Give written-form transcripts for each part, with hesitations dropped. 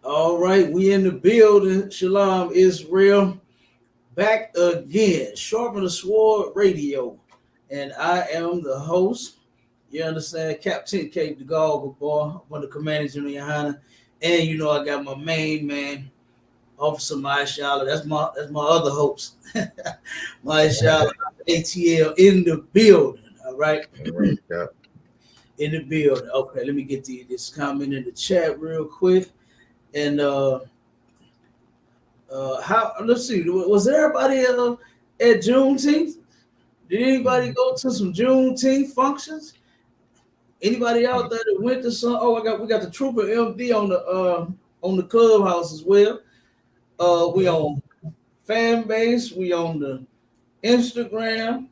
All right, we in the building. Shalom Israel. Back again. Sharpen the Sword Radio. And I am the host. You understand? Captain Cape the Goggle Boy. I'm the Commander General YAHANNA. And you know I got my main man, Officer Maya Shala. That's my other host. Maya Shala, ATL in the building. All right. Yeah. In the building. Okay, let me get this comment in the chat real quick. And how? Let's see. Was everybody at Juneteenth? Did anybody go to some Juneteenth functions? Anybody out there that went to some? Oh, we got the Trooper MD on the clubhouse as well. We on fan base. We on the Instagram.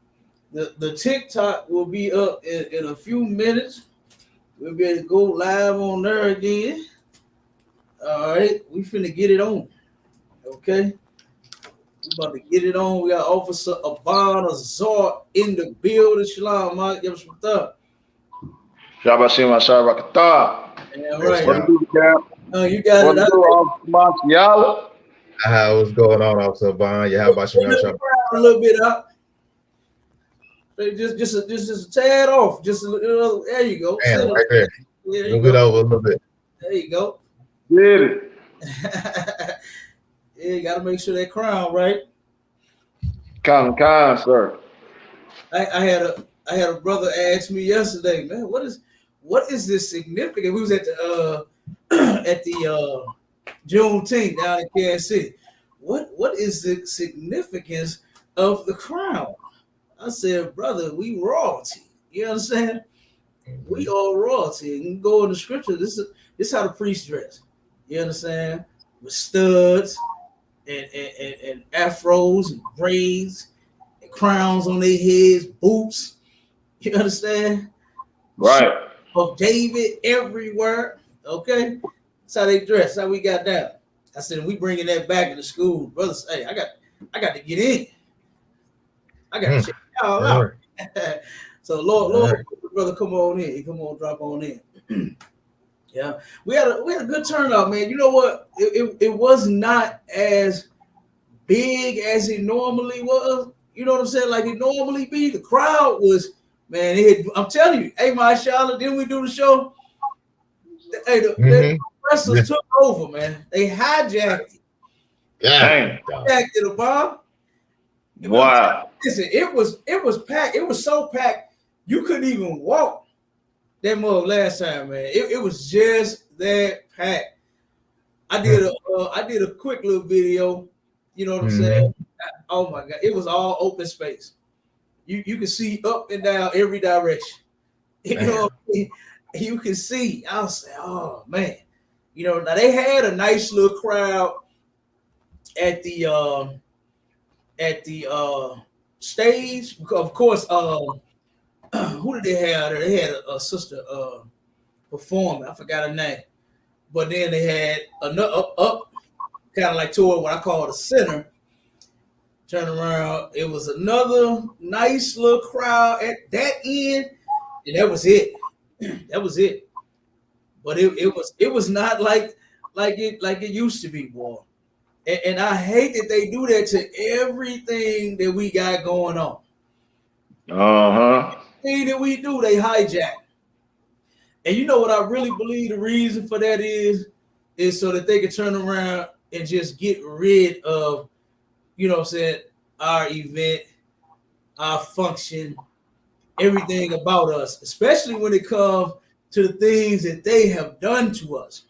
The TikTok will be up in a few minutes. We'll be able to go live on there again. All right, we finna get it on. Okay, we about to get it on. We got Officer Abana Zor in the building. Shalom, Mike. Give us some thought. Shabbat Shema Shabbat. Yeah, right. What do you do, Cap? You got What it. What's going on, Officer Bond? Yeah, how about you? A little bit up. Just a tad off. Just a little. There you go. Man, right there. Move it over a little bit. There you go. Get it. Yeah, you got to make sure that crown right. Kind, sir. I had a brother ask me yesterday, man, what is this significant? We was at the Juneteenth down in Kansas City. What is the significance of the crown? I said, brother, we royalty. You understand? We are royalty. You can go in the scripture. This is how the priests dress. You understand? With studs and afros and braids and crowns on their heads, boots. You understand? Right. Of David everywhere. Okay? That's how they dress. That's how we got down. I said, we bringing that back in the school. Brothers, hey, I got to get in. I got to check y'all out. So Lord, brother, come on in. Come on, drop on in. Yeah, we had a good turnout, man. You know what? It was not as big as it normally was. You know what I'm saying? Like it normally be. The crowd was, man. I'm telling you, hey, my Charlotte. Didn't we do the show? Hey, the wrestlers took over, man. They hijacked it. Yeah, hijacked it, Bob. Wow. Listen, it was packed. It was so packed you couldn't even walk. That mug last time, man. It was just that packed. I did a quick little video. You know what I'm saying? Oh my God, it was all open space. You can see up and down every direction. You know what I mean? You can see. I was like, oh man. You know, now they had a nice little crowd at the stage. Of course, who did they have there? They had a sister performing. I forgot her name. But then they had another up kind of like toward what I call the center. Turn around. It was another nice little crowd at that end. And that was it. That was it. But it was not like it used to be, boy. And I hate that they do that to everything that we got going on. Everything that we do, they hijack. And you know what I really believe the reason for that is so that they can turn around and just get rid of, you know what I'm saying, our event, our function, everything about us, especially when it comes to the things that they have done to us.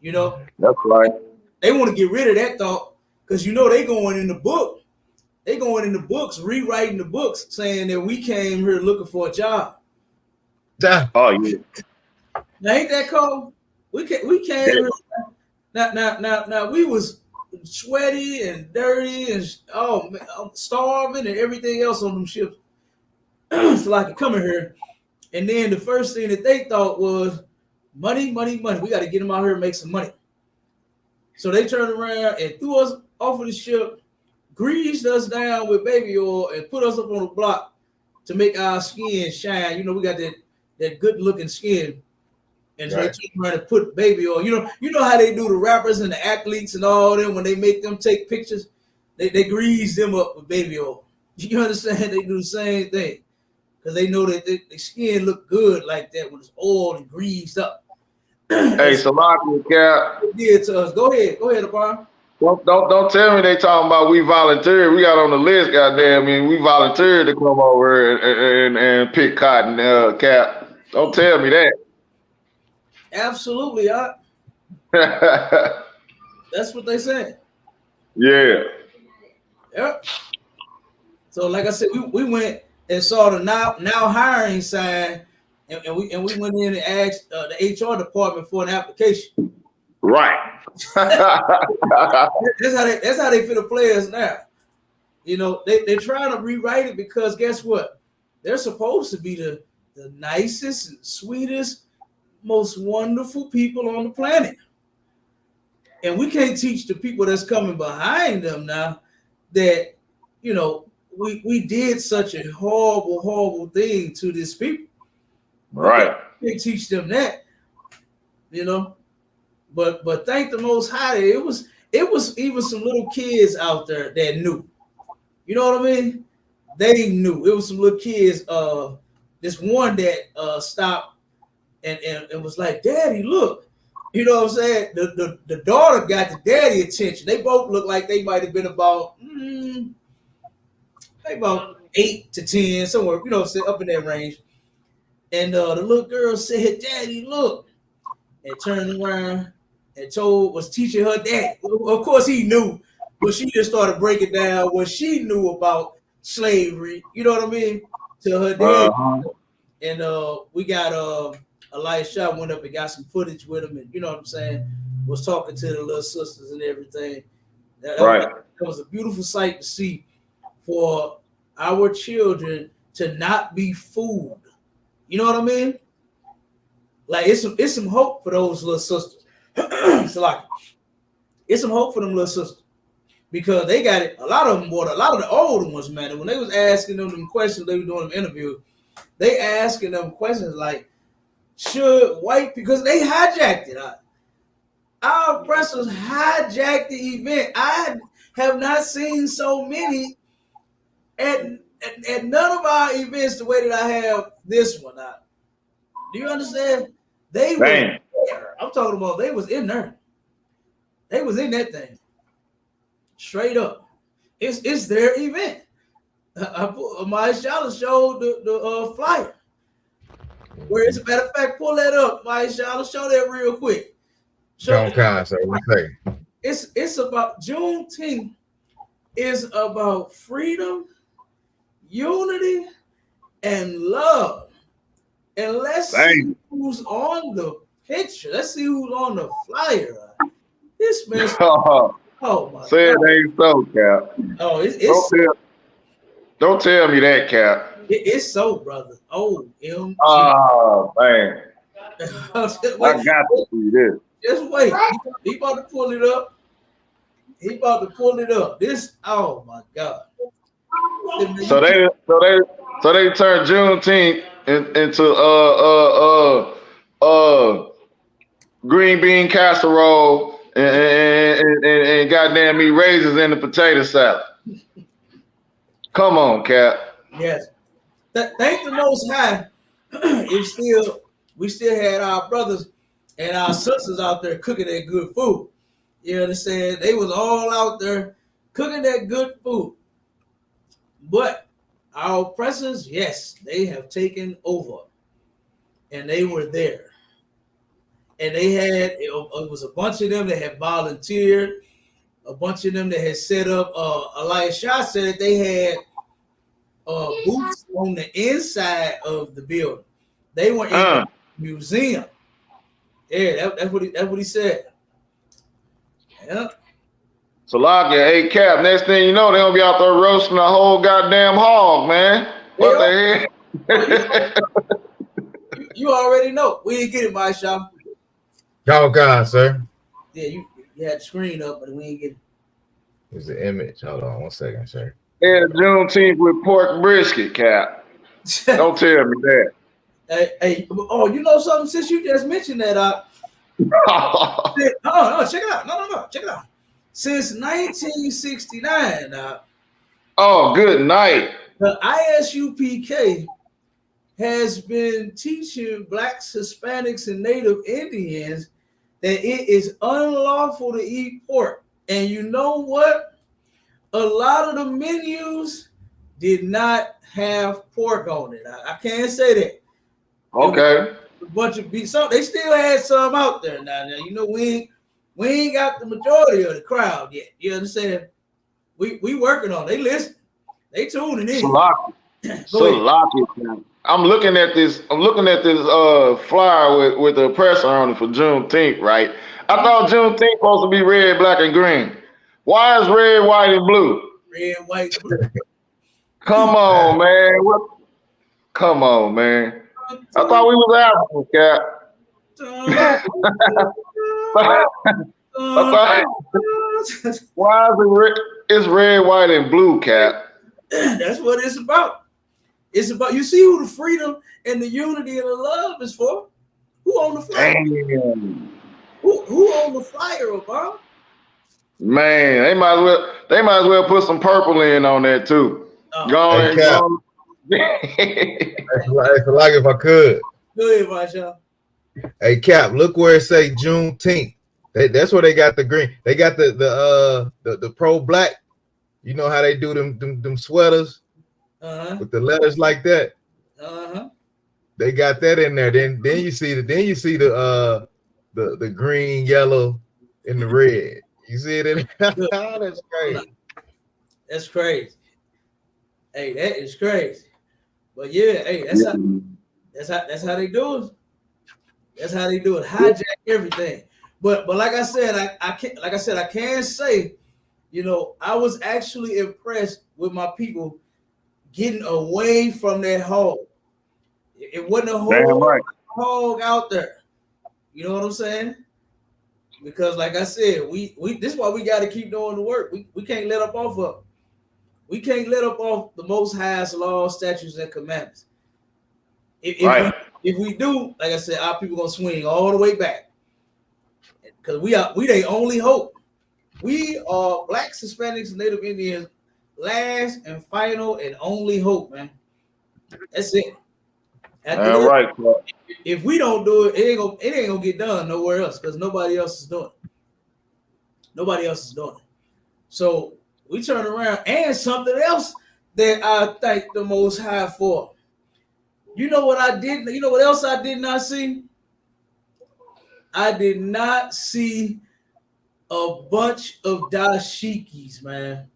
You know? That's right. They want to get rid of that thought because you know they going in the book. They going in the books, rewriting the books, saying that we came here looking for a job. Oh yeah. Now ain't that cold? We came here. Now we was sweaty and dirty and starving and everything else on them ships. So I could come in here, and then the first thing that they thought was money. We got to get them out here and make some money. So they turned around and threw us off of the ship, greased us down with baby oil, and put us up on the block to make our skin shine. You know, we got that good looking skin. And so they turn around and put baby oil. You know how they do the rappers and the athletes and all them when they make them take pictures, they grease them up with baby oil. You understand? They do the same thing because they know that their skin look good like that when it's oiled and greased up. Hey, Salaki, Cap. It did to us. Go ahead, Abon. Don't tell me they talking about we volunteered. We got on the list, goddamn. I mean, we volunteered to come over and pick cotton, Cap. Don't tell me that. Absolutely, that's what they said. Yeah. Yep. So, like I said, we went and saw the now hiring sign, and we went in and asked the HR department for an application. Right. That's how they feel the players now. You know, they're trying to rewrite it because guess what? They're supposed to be the nicest, and sweetest, most wonderful people on the planet. And we can't teach the people that's coming behind them now that, you know, we did such a horrible, horrible thing to these people. Right. We can't teach them that, you know. But thank the Most High, it was even some little kids out there that knew. You know what I mean? They knew. It was some little kids. This one that stopped and was like, "Daddy, look." You know what I'm saying? The daughter got the daddy attention. They both looked like they might have been about 8 to 10, somewhere, you know, up in that range. And the little girl said, "Daddy, look," and turned around and was teaching her dad. Of course, he knew, but she just started breaking down what she knew about slavery. You know what I mean? To her dad. And we got Elisha went up and got some footage with him, and you know what I'm saying, was talking to the little sisters and everything. That was a beautiful sight to see for our children to not be fooled. You know what I mean? Like it's some hope for those little sisters. It's some hope for them little sisters because they got it. A lot of them, a lot of the older ones, man. When they was asking them questions, they were doing them interviews. They asking them questions like, should white, because they hijacked it. Our oppressors hijacked the event. I have not seen so many at none of our events the way that I have this one. Do you understand? They were there. I'm talking about they was in there. They was in that thing. Straight up. It's their event. My Shala showed the flyer. Where, as a matter of fact, pull that up, my Shala. Show that real quick. It's about Juneteenth. Is about freedom, unity, and love. And let's see who's on the picture. Let's see who's on the flyer. This man. Oh my! Say it ain't so, Cap. Oh, don't tell me that, Cap. It's so, brother. Oh, man. I got to see this. Just wait. He about to pull it up. This. Oh my God. So they turned Juneteenth into green bean casserole and goddamn me raisins in the potato salad. Come on, Cap. Yes. Thank the Most High. We still had our brothers and our sisters out there cooking that good food. You understand? They was all out there cooking that good food. But our oppressors, yes, they have taken over. And they were there. And they had, it was a bunch of them that had volunteered, a bunch of them that had set up, Elisha said that they had booths on the inside of the building. They were in the museum. Yeah, that's what he said. Yeah. So lock your hey Cap. Next thing you know, they'll be out there roasting a whole goddamn hog, man. What the hell? You already know. We didn't get it, my shop. Oh God, sir. Yeah, you had the screen up, but we didn't get it. There's the image. Hold on 1 second, sir. Yeah, Juneteenth with pork brisket, Cap. Don't tell me that. Hey, oh, you know something? Since you just mentioned that, no, check it out. No, check it out. Since 1969, Oh, good night. the ISUPK has been teaching blacks, Hispanics, and Native Indians that it is unlawful to eat pork. And you know what? A lot of the menus did not have pork on it. I can't say that. Okay. A bunch of beef. So they still had some out there. Now you know we ain't got the majority of the crowd yet. You understand? We working on it. They listen. They tuning in. Salaki. I'm looking at this. Flyer with the oppressor on it for Juneteenth, right? I thought Juneteenth supposed to be red, black, and green. Why is red, white, and blue? Red, white, blue. Come on, man. What? Come on, man. I thought we was Africans, Cap. Why is it red? It's red, white, and blue, Cap. That's what it's about. It's about, you see who the freedom and the unity and the love is for? Who on the flyer? Who on the flyer, Obama? Man, they might as well put some purple in on that too. Go ahead, Cap. Like if I could. Go ahead, Marshall. Hey, Cap, look where it say Juneteenth. That's where they got the green. They got the pro-black. You know how they do them sweaters with the letters like that. They got that in there. Then you see the green, yellow, and the red. You see it? That's crazy. That's crazy. Hey, that is crazy. But yeah, hey, that's how they do it. That's how they do it. Hijack everything. But like I said, I can't say, you know, I was actually impressed with my people getting away from that hog. It wasn't a whole hog out there. You know what I'm saying? Because like I said, we this is why we got to keep doing the work. We can't let up off of. We can't let up off the Most High's laws, statutes, and commandments. If we do, like I said, our people gonna swing all the way back. Because we their only hope. We are blacks, Hispanics, and Native Indians, last and final and only hope, man. That's it. If we don't do it, it ain't gonna get done nowhere else because nobody else is doing it. Nobody else is doing it. So we turn around, and something else that I thank the Most High for. You know what I did? You know what else I did not see? I did not see a bunch of dashikis, man.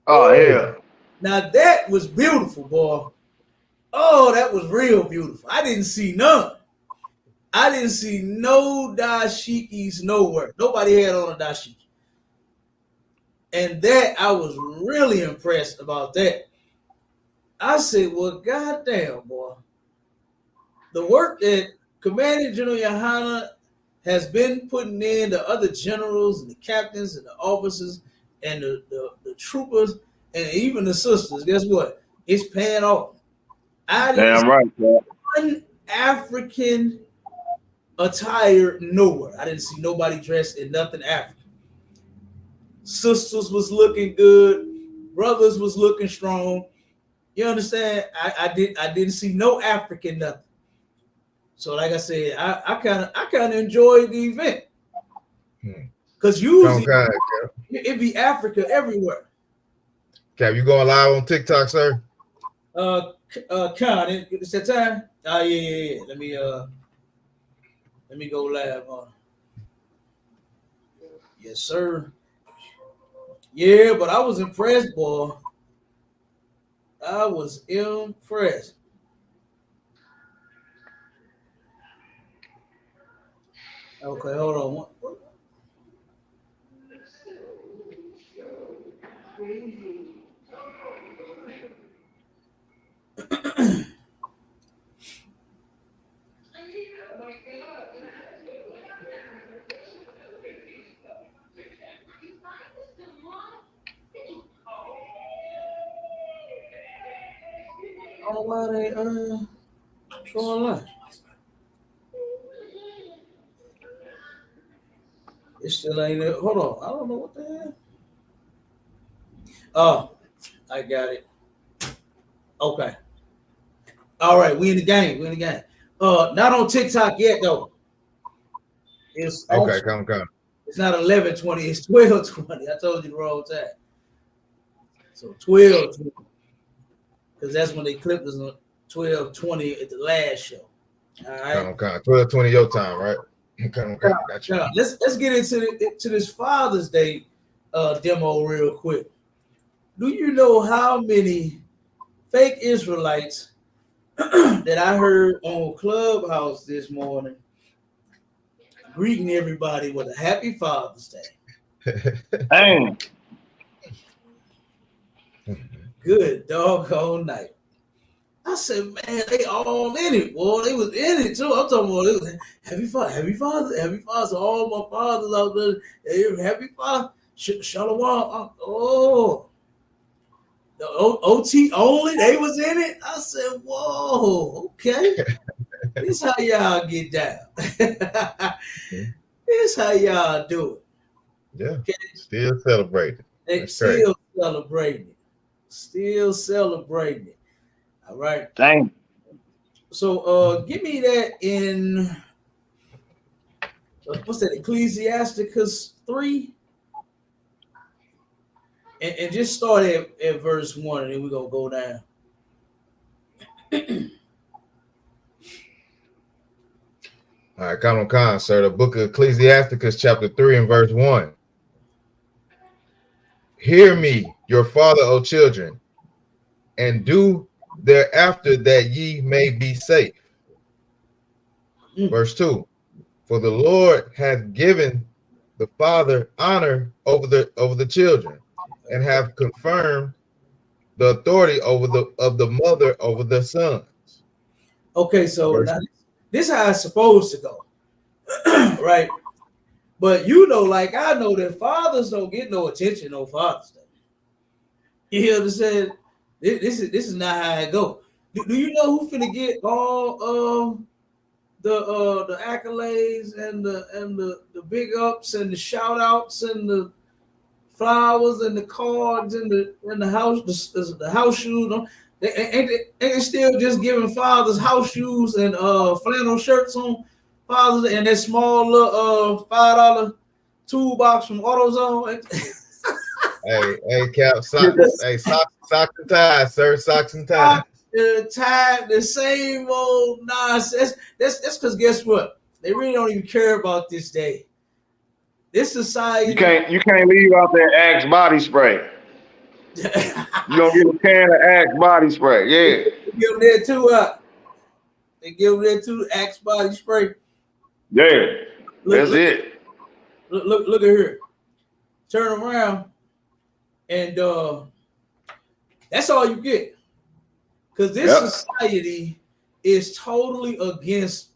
Oh yeah. Now that was beautiful, boy. Oh, that was real beautiful. I didn't see none. I didn't see no dashikis nowhere. Nobody had on a dashiki. And that, I was really impressed about that. I said, well, goddamn, boy. The work that Commanding General YAHANNA has been putting in, the other generals and the captains and the officers and the troopers and even the sisters, guess what? It's paying off. I didn't see one African attire nowhere. I didn't see nobody dressed in nothing African. Sisters was looking good. Brothers was looking strong. You understand? I didn't see no African nothing. So like I said, I kind of enjoyed the event. Because usually it'd be Africa everywhere. Cap, you going live on TikTok, sir? Con, it's that time? Oh yeah. Let me go live on. Yes, sir. Yeah, but I was impressed, boy. I was impressed. Okay, hold on. Oh, why they online. It still ain't there. Hold on. I don't know what the hell. Oh, I got it. Okay. All right, we in the game. We in the game. Not on TikTok yet though. It's okay. Come. It's not 11:20. It's 12:20. I told you the wrong time. So 12:20, because that's when they clipped us on 12:20 at the last show. All right. Come. 12:20 your time, right? Come. Gotcha. Let's get into this Father's Day demo real quick. Do you know how many fake Israelites that I heard on Clubhouse this morning greeting everybody with a happy Father's Day? Dang. Good doggone night. I said, man, they all in it, boy. They was in it too. I'm talking about it was happy father. So all my fathers out there, happy father. Shalom. Oh, the OT only, they was in it. I said, whoa, okay. This how y'all get down. This how y'all do it. Yeah. Okay. Still celebrating. They still celebrating it. Still celebrating it. All right. Dang. So give me that in what's that? Ecclesiasticus 3. And just start at verse 1, and then we're gonna go down. All right, come on, sir. The book of Ecclesiasticus, chapter 3 and verse 1. Hear me, your father, O children, and do thereafter that ye may be safe. Verse 2. For the Lord hath given the father honor over the children, and have confirmed the authority of the mother over the sons. Okay, so now, this is how it's supposed to go, right? But you know, like I know that fathers don't get no attention on Father's Day. You understand? This is not how it go. Do you know who finna get all the accolades and the big ups and the shout outs and the flowers and the cards and the house shoes? They still just giving fathers house shoes and flannel shirts on Father's Day and that small little $5 toolbox from AutoZone. Hey, Cap, socks and ties, sir, socks and ties. The same old nonsense. That's because guess what? They really don't even care about this day. This society. You can't leave out there Axe body spray. You gonna get a can of Axe body spray, yeah. They give them that too. They give them that too. Axe body spray. Yeah, that's it. Look at here. Turn around, and that's all you get. Because this society is totally against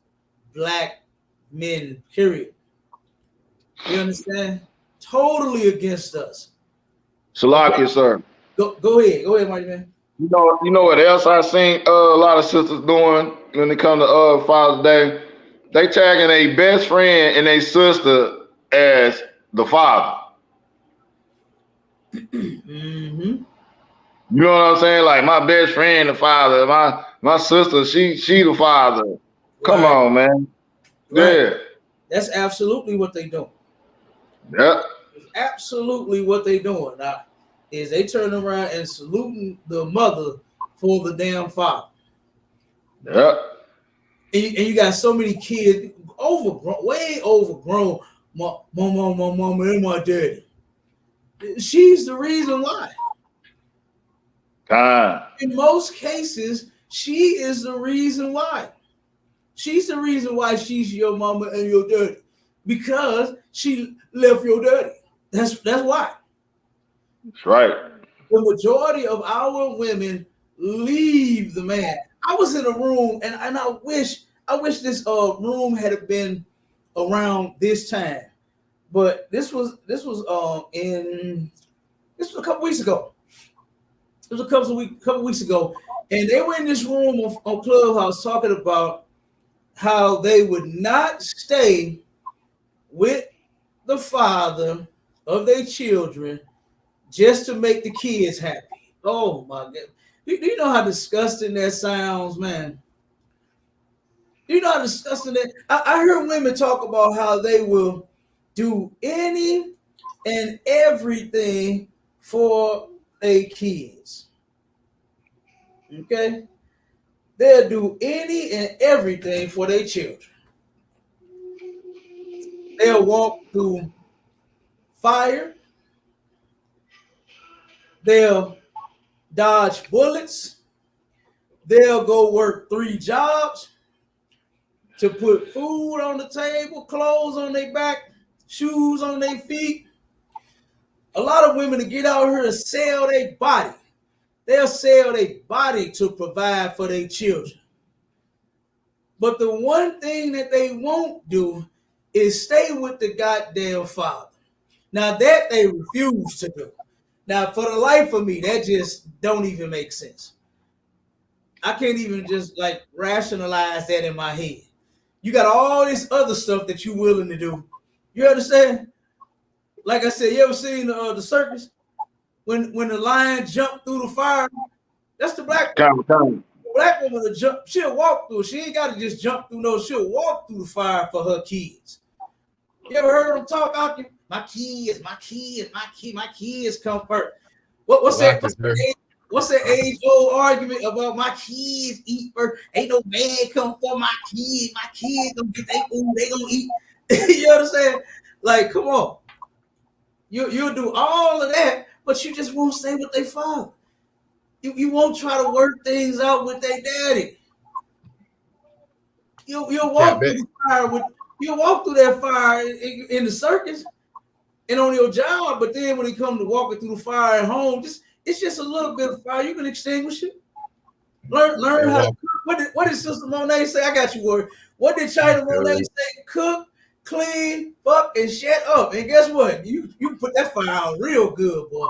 black men. Period. You understand? Totally against us. Salaki, sir. Go ahead, Marty man. You know what else I seen a lot of sisters doing when it comes to Father's Day? They tagging a best friend and a sister as the father. Mm-hmm. You know what I'm saying? Like my best friend, the father. My sister, she the father. Come on, man. Right. Yeah. That's absolutely what they do. Yeah. Absolutely what they doing now is they turn around and saluting the mother for the damn father. Yeah. And you got so many kids overgrown, way overgrown. My mama and my daddy. She's the reason why. In most cases, she is the reason why. She's the reason why she's your mama and your daddy. Because she left your daddy. That's why. That's right. The majority of our women leave the man. I was in a room and I wish this room had been around this time. But this was a couple weeks ago. It was a couple weeks ago, and they were in this room on Clubhouse talking about how they would not stay with the father of their children just to make the kids happy. Oh my God. Do you know how disgusting that sounds, man? Do you know how disgusting that? I heard women talk about how they will do any and everything for their kids. Okay? They'll do any and everything for their children. They'll walk through fire. They'll dodge bullets. They'll go work 3 jobs to put food on the table, clothes on their back, shoes on their feet. A lot of women to get out here and sell their body. They'll sell their body to provide for their children. But the one thing that they won't do is stay with the goddamn father. Now that they refuse to do. Now, for the life of me, that just don't even make sense. I can't even just like rationalize that in my head. You got all this other stuff that you're willing to do. You understand? Like I said, you ever seen the circus? When the lion jumped through the fire, that's the black woman. The black woman will jump, she'll walk through. She ain't got to just jump through, no, she'll walk through the fire for her kids. You ever heard them talk out there? My kids come first. What's that age-old argument about my kids eat first? Ain't no man come for my kids. My kids gonna get their food, they gonna eat. You understand? Like, come on. You'll do all of that, but you just won't stay with their father. You won't try to work things out with their daddy. You'll walk through the fire you'll walk through that fire in the circus and on your job, but then when it comes to walking through the fire at home, it's just a little bit of fire. You can extinguish it. Learn how to cook. What did Sister Monet say? I got you worried. What did China Monet say? Cook, clean, fuck, and shut up. And guess what? You put that fire out real good, boy.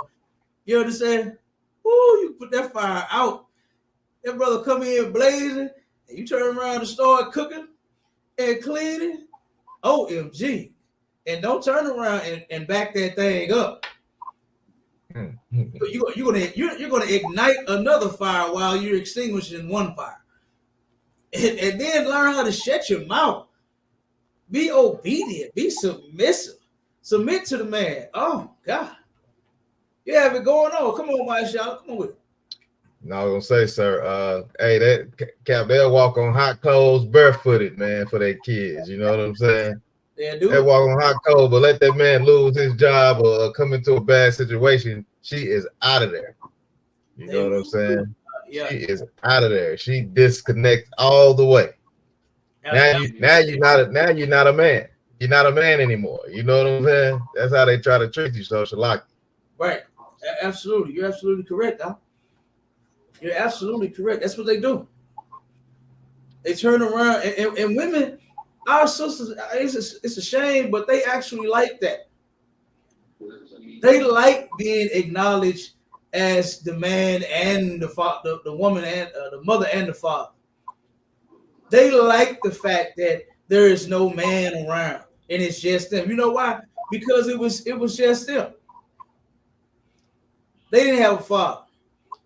You understand? Ooh, you put that fire out. That brother come in blazing, and you turn around and start cooking and cleaning. OMG. And don't turn around and back that thing up. You're gonna ignite another fire while you're extinguishing one fire. And then learn how to shut your mouth. Be obedient. Be submissive. Submit to the man. Oh God. You have it going on. Come on, my shot. Come on with it. No, I was gonna say, sir. Hey, that Cap, they'll walk on hot coals barefooted, man, for their kids. You know what I'm saying? They walk on hot coals, but let that man lose his job or come into a bad situation, she is out of there. You know what I'm saying? Yeah. She is out of there. She disconnects all the way. Now you're not a man. You're not a man anymore. You know what I'm saying? That's how they try to treat you, social lock. Right. Absolutely. You're absolutely correct, Al. You're absolutely correct. That's what they do. They turn around and women, our sisters, it's a shame, but they actually like that. They like being acknowledged as the man and the father, the woman and the mother and the father. They like the fact that there is no man around and it's just them. You know why? Because it was just them. They didn't have a father.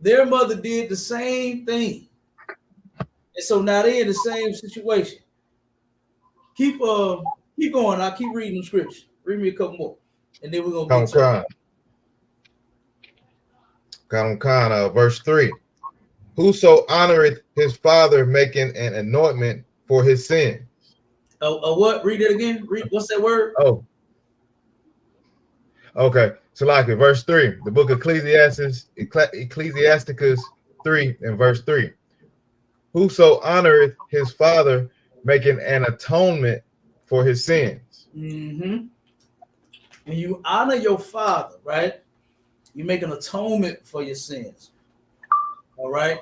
Their mother did the same thing. And so now they're in the same situation. Keep going. I'll keep reading the scripture. Read me a couple more. And then we're gonna get to it. Verse 3. Whoso honoreth his father making an anointment for his sin. What? Read it again. What's that word? Oh. Okay. So like it, verse 3, the book of Ecclesiasticus 3 and verse 3. Whoso honoreth his father making an atonement for his sins. Mm-hmm. When you honor your father, right? You make an atonement for your sins. All right.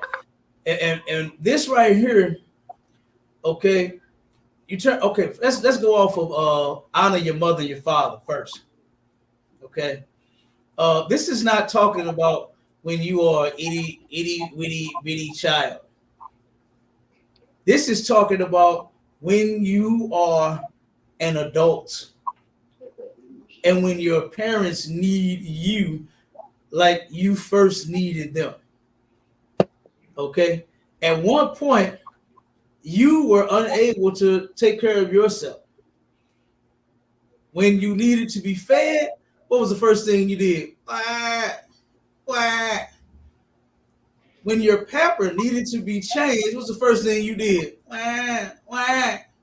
And this right here, okay. Let's go off of honor your mother and your father first. Okay. This is not talking about when you are itty bitty child. This is talking about when you are an adult and when your parents need you like you first needed them. Okay? At one point, you were unable to take care of yourself. When you needed to be fed, what was the first thing you did? Quack, quack. When your pamper needed to be changed, what's the first thing you did? Quack, quack.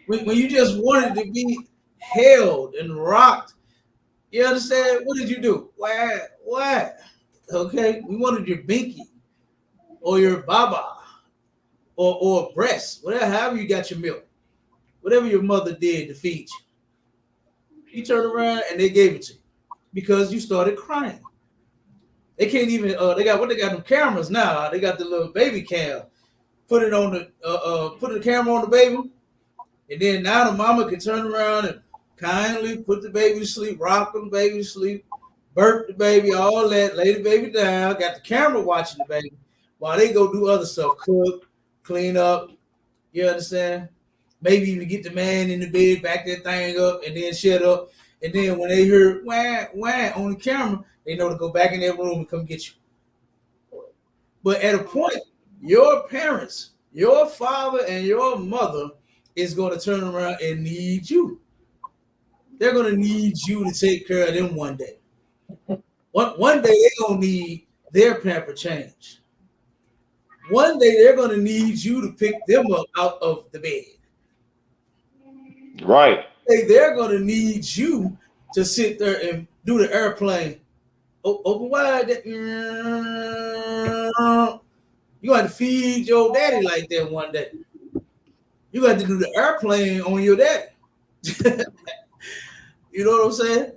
When you just wanted to be held and rocked, you understand? What did you do? What? Okay, we wanted your binky or your baba or breast, whatever, however you got your milk, whatever your mother did to feed you. You turned around and they gave it to you because you started crying. They can't even. They got them cameras now. They got the little baby cam. Put it on the put the camera on the baby, and then now the mama can turn around and kindly put the baby to sleep, rock the baby to sleep, burp the baby, all that, lay the baby down. Got the camera watching the baby while they go do other stuff, cook, clean up. You understand? Maybe even get the man in the bed, back that thing up, and then shut up. And then when they hear wah wah on the camera, they know to go back in their room and come get you. But at a point, your parents, your father and your mother is going to turn around and need you. They're going to need you to take care of them one day. One day they're going to need their pamper change. One day they're going to need you to pick them up out of the bed. Right. They're going to need you to sit there and do the airplane. Open wide. You're going to feed your daddy like that one day. You got to do the airplane on your daddy. You know what I'm saying?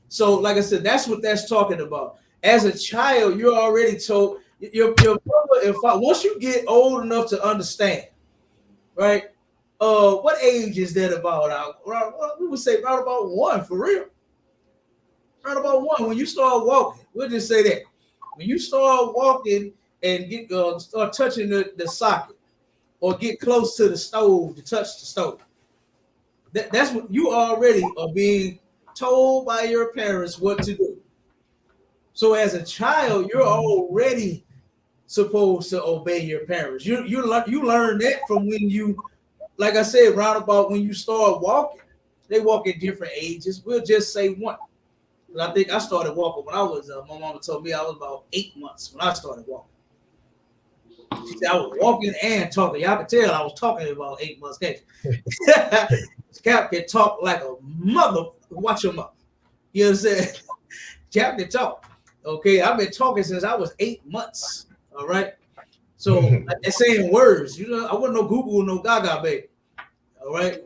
So, like I said, that's what that's talking about. As a child, you're already told your mother and father, once you get old enough to understand, right? What age is that about? We would say right about 1 for real. Right about 1. When you start walking, we'll just say that. When you start walking and get start touching the socket or get close to the stove to touch the stove, that's what you already are being told by your parents what to do. So as a child, you're already supposed to obey your parents. You learn that from when you, like I said, round about when you start walking. They walk at different ages. We'll just say 1. And I think I started walking when I was, my mama told me I was about 8 months when I started walking. She said I was walking and talking. Y'all can tell I was talking about 8 months. Cap can talk like a mother. Watch your mouth. You understand? Cap can talk. Okay, I've been talking since I was 8 months. All right. So they're saying words. You know, I wasn't no Google, no Gaga baby. All right.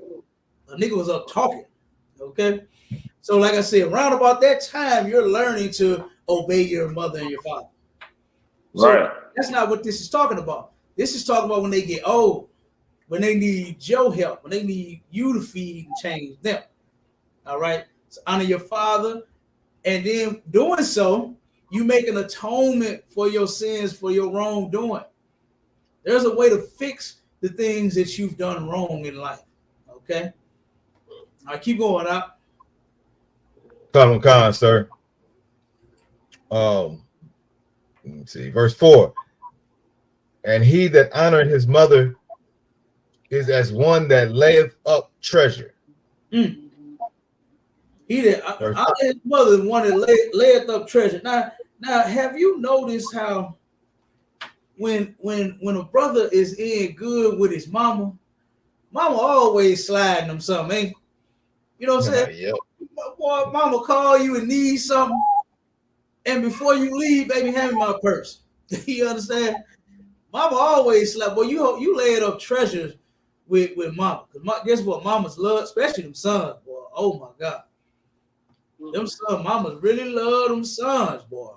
A nigga was up talking. Okay. So, like I said, around about that time, you're learning to obey your mother and your father. So right. That's not what this is talking about. This is talking about when they get old, when they need your help, when they need you to feed and change them. All right. So honor your father. And then doing so, you make an atonement for your sins, for your wrongdoing. There's a way to fix the things that you've done wrong in life. Okay. All right, keep going up. Con, sir. Let me see, verse 4. And he that honored his mother is as one that layeth up treasure. He that honored his mother is one that layeth up treasure. Now, have you noticed how when a brother is in good with his mama always sliding him something, ain't? You know what I'm saying? Yep. Boy, mama call you and need something, and before you leave, baby, hand me my purse. You understand? Mama always slap. Boy, you laying up treasures with mama. Guess what? Mamas love, especially them sons, boy. Oh my God, them sons, mamas really love them sons, boy.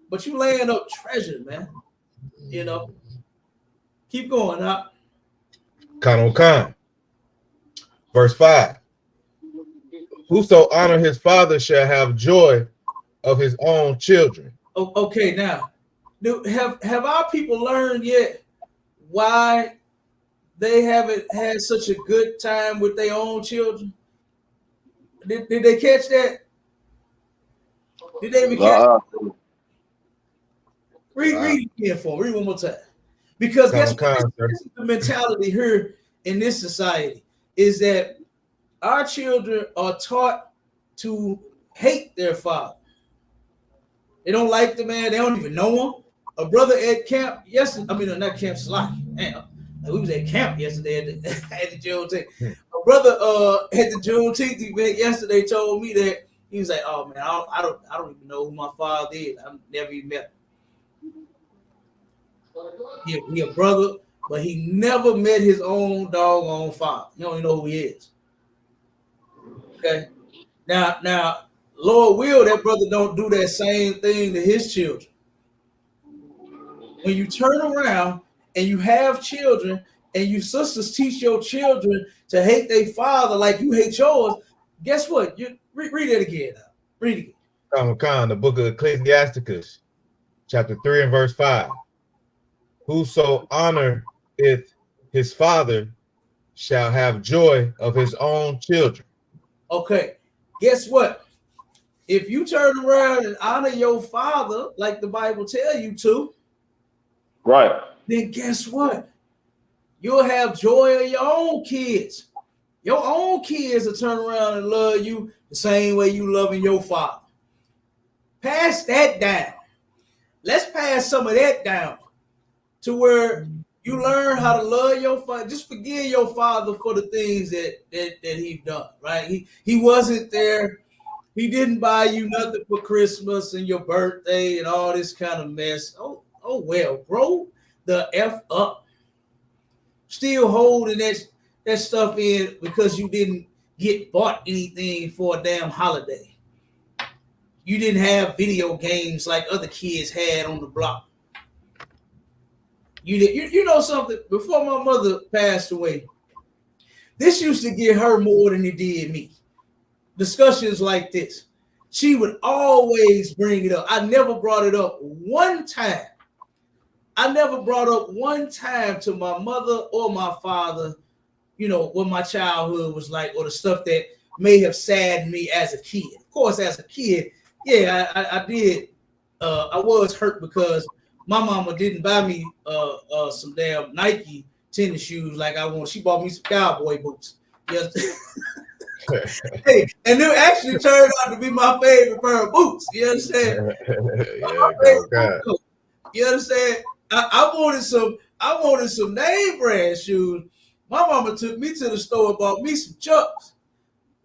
But you laying up treasure, man. You know. Keep going up. Con. Verse 5. Whoso honor his father shall have joy of his own children. Okay, now, have our people learned yet why they haven't had such a good time with their own children? Did they catch that? Did they even catch it? Read it again for me. Read one more time. Because guess what? This is the mentality here in this society is that our children are taught to hate their father. They don't like the man. They don't even know him. A brother at camp yesterday. I mean, not camp Slack. Damn, we was at camp yesterday at the Juneteenth. A brother at the Juneteenth event yesterday told me that he was like, "Oh man, I don't even know who my father is. I've never even met him. He a brother, but he never met his own doggone father. You don't even know who he is." Okay. Now, Lord will that brother don't do that same thing to his children. When you turn around and you have children and you sisters teach your children to hate their father like you hate yours, guess what? You read it again. Read it again. The book of Ecclesiasticus, chapter 3 and verse 5. Whoso honoreth his father shall have joy of his own children. Okay, guess what? If you turn around and honor your father like the Bible tell you to, right, then guess what? You'll have joy of your own kids. Your own kids will turn around and love you the same way you loving your father. Pass that down. Let's pass some of that down to where you learn how to love your father. Just forgive your father for the things that he's done, right? He wasn't there. He didn't buy you nothing for Christmas and your birthday and all this kind of mess. Oh well, grow the F up. Still holding that stuff in because you didn't get bought anything for a damn holiday. You didn't have video games like other kids had on the block. You know something? Before my mother passed away, this used to get her more than it did me. Discussions like this. She would always bring it up. I never brought it up one time. I never brought up one time to my mother or my father, what my childhood was like or the stuff that may have saddened me as a kid. Of course, as a kid, yeah, I did. I was hurt because my mama didn't buy me some damn Nike tennis shoes like I wanted. She bought me some cowboy boots. Yes. Hey, and they actually turned out to be my favorite pair of boots. You understand? You understand? I wanted some name brand shoes. My mama took me to the store and bought me some Chucks.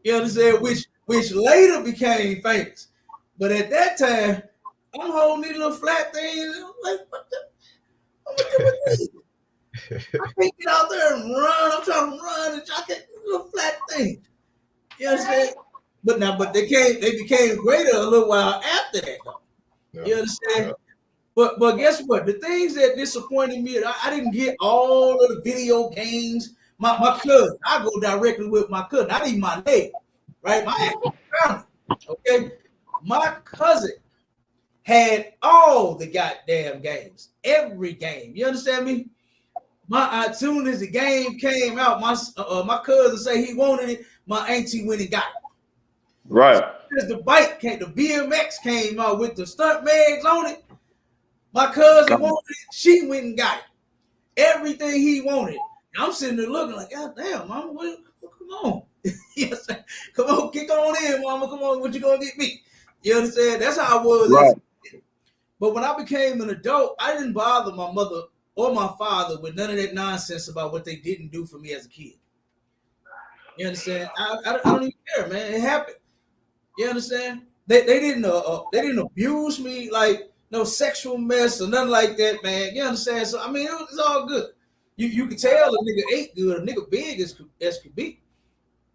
You understand? Which later became famous. But at that time, I'm holding these little flat things. I'm like, what the? I can't get out there and run. I'm trying to run and I get little flat things. You understand? But they became greater a little while after that, though. Yeah. You understand? Yeah. But guess what? The things that disappointed me, I didn't get all of the video games. My cousin, I go directly with my cousin, not even my neighbor, right? My actual family. Okay. My cousin had all the goddamn games, every game. You understand me? As soon as the game came out, my cousin say he wanted it. My auntie went and got it. Right. As the bike came, the BMX came out with the stunt legs on it. My cousin wanted it. She went and got it. Everything he wanted. I'm sitting there looking like, God damn, mama, come on. You understand? Come on, kick on in, mama. Come on, what you gonna get me? You understand? That's how I was. Right. But when I became an adult, I didn't bother my mother or my father with none of that nonsense about what they didn't do for me as a kid. You understand? I don't even care, man. It happened. You understand? They didn't abuse me like no sexual mess or nothing like that, man. You understand? So I mean, it's all good. You can tell a nigga ate good, a nigga big as could be.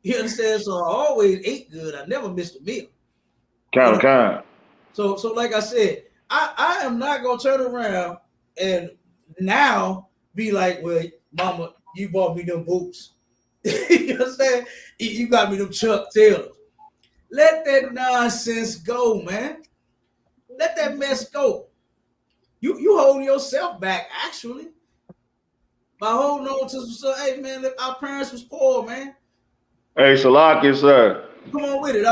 You understand? So I always ate good. I never missed a meal. Kind. So like I said, I am not gonna turn around and now be like, well, mama, you bought me them boots. You understand? You got me them Chuck Taylors. Let that nonsense go, man. Let that mess go. You holding yourself back, actually. By holding on to some stuff. Hey, man, our parents was poor, man. Hey, Salaki, sir. Come on with it,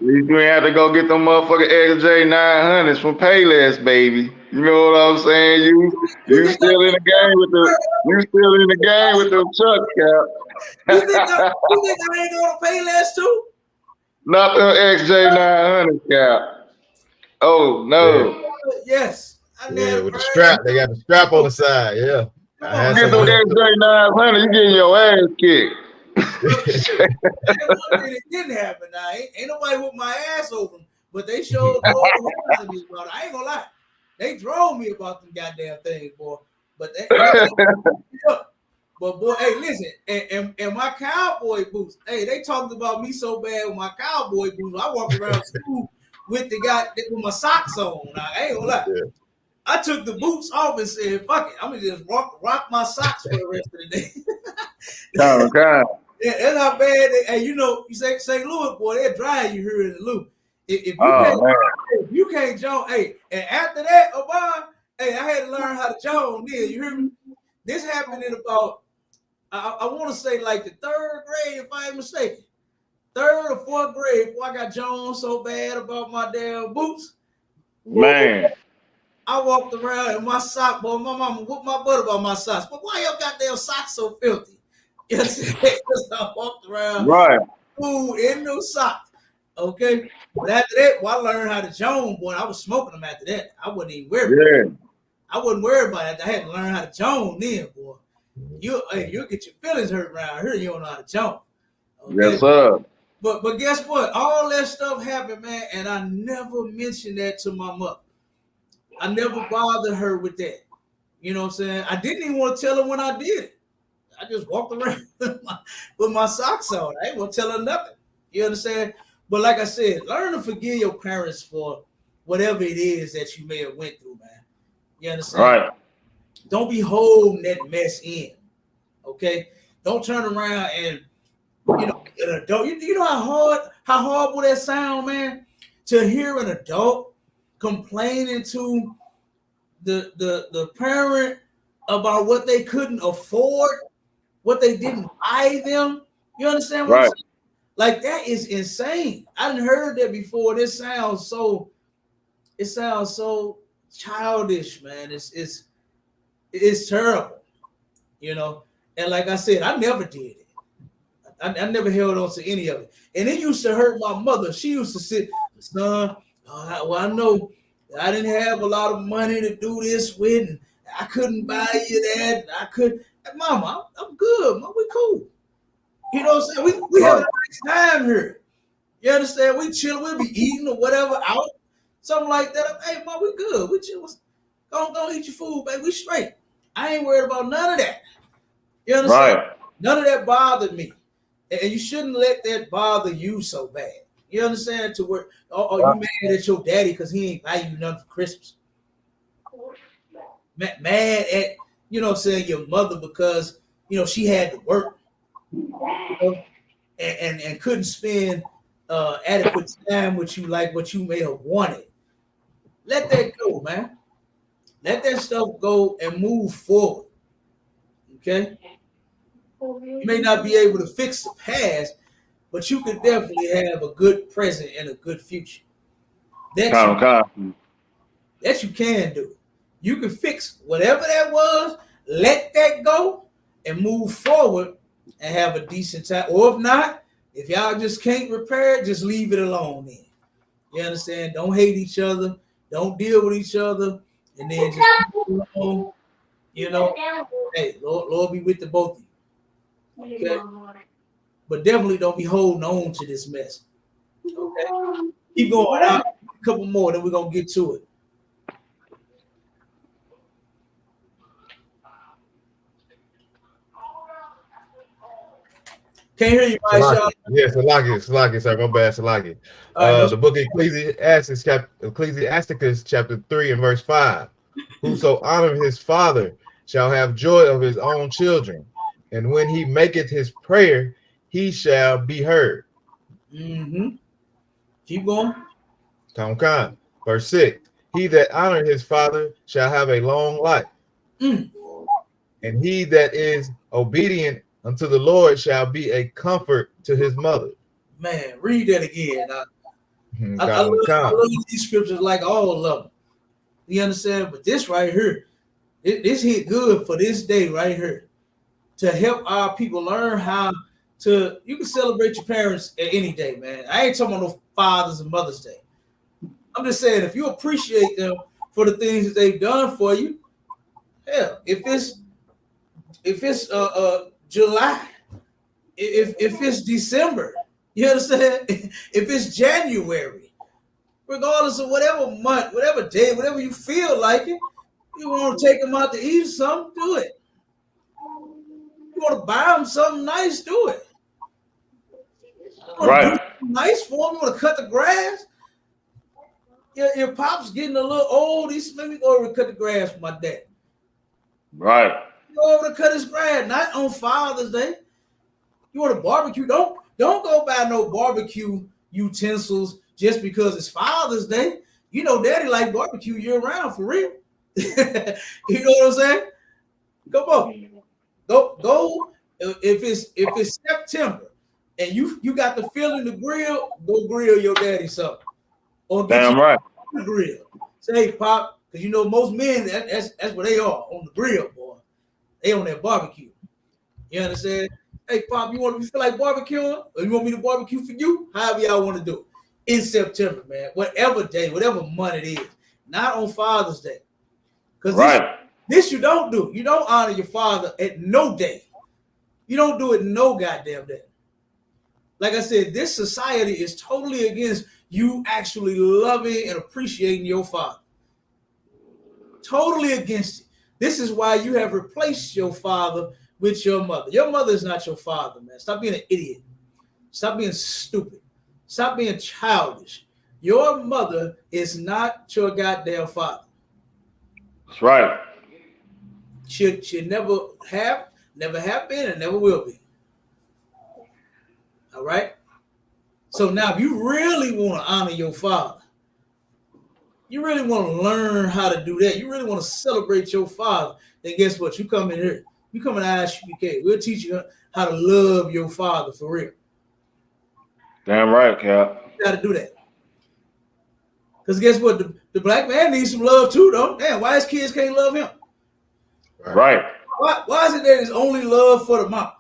You ain't have to go get them motherfucking XJ 900s from Payless, baby. You know what I'm saying? You still in the game with the truck, Cap. You think I ain't gonna pay less too? Not the XJ 900s, Cap. Oh no. Yes. Yeah, with the strap, they got the strap on the side. Yeah. You get those XJ 900, you getting your ass kicked. It didn't happen. Now ain't nobody with my ass over them, but they showed to me about it. I ain't gonna lie, they drove me about them goddamn things, boy. But but boy, hey, listen, and my cowboy boots. Hey, they talked about me so bad with my cowboy boots. I walked around school with with my socks on. Now, I ain't gonna lie. Yeah. I took the boots off and said, "Fuck it, I'm gonna just rock my socks for the rest of the day." Okay. Yeah, that's how bad. And you know, you say St. Louis, boy, they're dry you here in the loop. If you can't jump, hey, and after that, hey, I had to learn how to jump. Then you hear me? This happened in about, I want to say like the 3rd grade, if I ain't mistaken, 3rd or 4th grade. Boy, I got Jones so bad about my damn boots. Man. I walked around in my sock, boy. My mama whooped my butt about my socks. But why your goddamn socks so filthy? Yes, I walked around in those socks. Okay. But after that, I learned how to Jones, boy. I was smoking them after that. I wasn't even worried. Yeah. I wasn't worried about it. I had to learn how to Jones then, boy. You'll get your feelings hurt around here. You don't know how to jump. Okay? Yes, sir. But guess what? All that stuff happened, man, and I never mentioned that to my mother. I never bothered her with that. You know what I'm saying? I didn't even want to tell her when I did it. I just walked around with my socks on. I ain't gonna tell her nothing. You understand? But like I said, learn to forgive your parents for whatever it is that you may have went through, man. You understand? Right. Don't be holding that mess in. Okay? Don't turn around and an adult. You know how horrible that sound, man? To hear an adult complaining to the parent about what they couldn't afford, what they didn't buy them. You understand what I'm saying? Like, that is insane. I didn't heard that before. It sounds so childish, man. It's terrible, you know. And like I said, I never did it. I never held on to any of it. And it used to hurt my mother. She used to sit, son, I know I didn't have a lot of money to do this with, and I couldn't buy you that. I could, Mama, I'm good, Mom, we cool. You know what I'm saying? We have a nice time here. You understand? We chill, we'll be eating or whatever out, something like that. Hey, Mom, we good. We chill. Go eat your food, baby. We straight. I ain't worried about none of that. You understand? Right. None of that bothered me. And you shouldn't let that bother you so bad. You understand? To where, you mad at your daddy because he ain't buy you nothing for Christmas. Mad at, you know what I'm saying, your mother because, you know, she had to work, you know, and couldn't spend adequate time with you like what you may have wanted. Let that go, man. Let that stuff go and move forward. Okay? You may not be able to fix the past, but you could definitely have a good present and a good future. That you can do. You can fix whatever that was, let that go, and move forward and have a decent time. Or if not, if y'all just can't repair it, just leave it alone then. You understand? Don't hate each other. Don't deal with each other. And then just keep it alone. You know, hey, Lord be with the both of you. Okay? But definitely don't be holding on to this mess. Okay? Keep going out. A couple more, then we're going to get to it. Can't hear you, Maisha. Yes, Salaki, sorry, my bad, Salaki. The book of Ecclesiasticus, chapter 3 and verse 5. Whoso honoreth his father shall have joy of his own children, and when he maketh his prayer, he shall be heard. Mm-hmm. Keep going. Verse 6. He that honor his father shall have a long life. Mm. And he that is obedient unto the Lord shall be a comfort to his mother. Man, read that again. I love these scriptures like all of them. You understand? But this right here, this hit good for this day right here. To help our people learn how to, you can celebrate your parents at any day, man. I ain't talking about no Father's and Mother's Day. I'm just saying, if you appreciate them for the things that they've done for you, hell, if it's July, if it's December, you understand? If it's January, regardless of whatever month, whatever day, whatever you feel like it, you want to take them out to eat or something, do it. You want to buy them something nice, do it. Right. Do nice for them. You want to cut the grass. Your pop's getting a little old. He said, let me go over and cut the grass for my dad. Right. Go over to cut his grass, not on Father's Day. You want to barbecue? Don't go buy no barbecue utensils just because it's Father's Day. You know, Daddy like barbecue year round for real. You know what I'm saying? Come on. Go. If it's September and you got the feeling to grill, go grill your daddy something. Or get Damn right. The grill. Say, hey, Pop, because you know most men that's what they are on the grill, boy. They on that barbecue. You understand? Hey, Pop, you feel like barbecuing, or you want me to barbecue for you? However y'all want to do it. In September, man. Whatever day, whatever month it is. Not on Father's Day. Because this you don't do. You don't honor your father at no day. You don't do it no goddamn day. Like I said, this society is totally against you actually loving and appreciating your father. Totally against it. This is why you have replaced your father with your mother. Your mother is not your father, man. Stop being an idiot. Stop being stupid. Stop being childish. Your mother is not your goddamn father. That's right. She never have been, and never will be. All right? So now if you really want to honor your father, you really want to learn how to do that, you really want to celebrate your father, then guess what? You come in here. You come in ISUPK. We'll teach you how to love your father for real. Damn right, Cap. You got to do that. Because guess what? The black man needs some love too, though. Damn, why his kids can't love him? Right. Why is it that it's only love for the mom?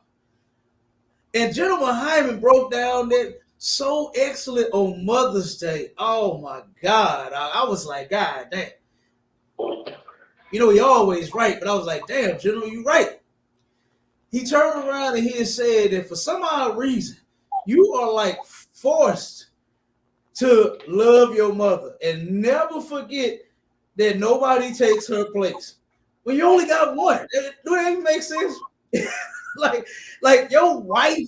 And Gentleman Hyman broke down that so excellent on Mother's Day. Oh my God. I was like, God damn. You know, he always right, but I was like, damn, General, you right. He turned around and he said that for some odd reason, you are like forced to love your mother and never forget that nobody takes her place. When you only got one, do that even make sense? like your wife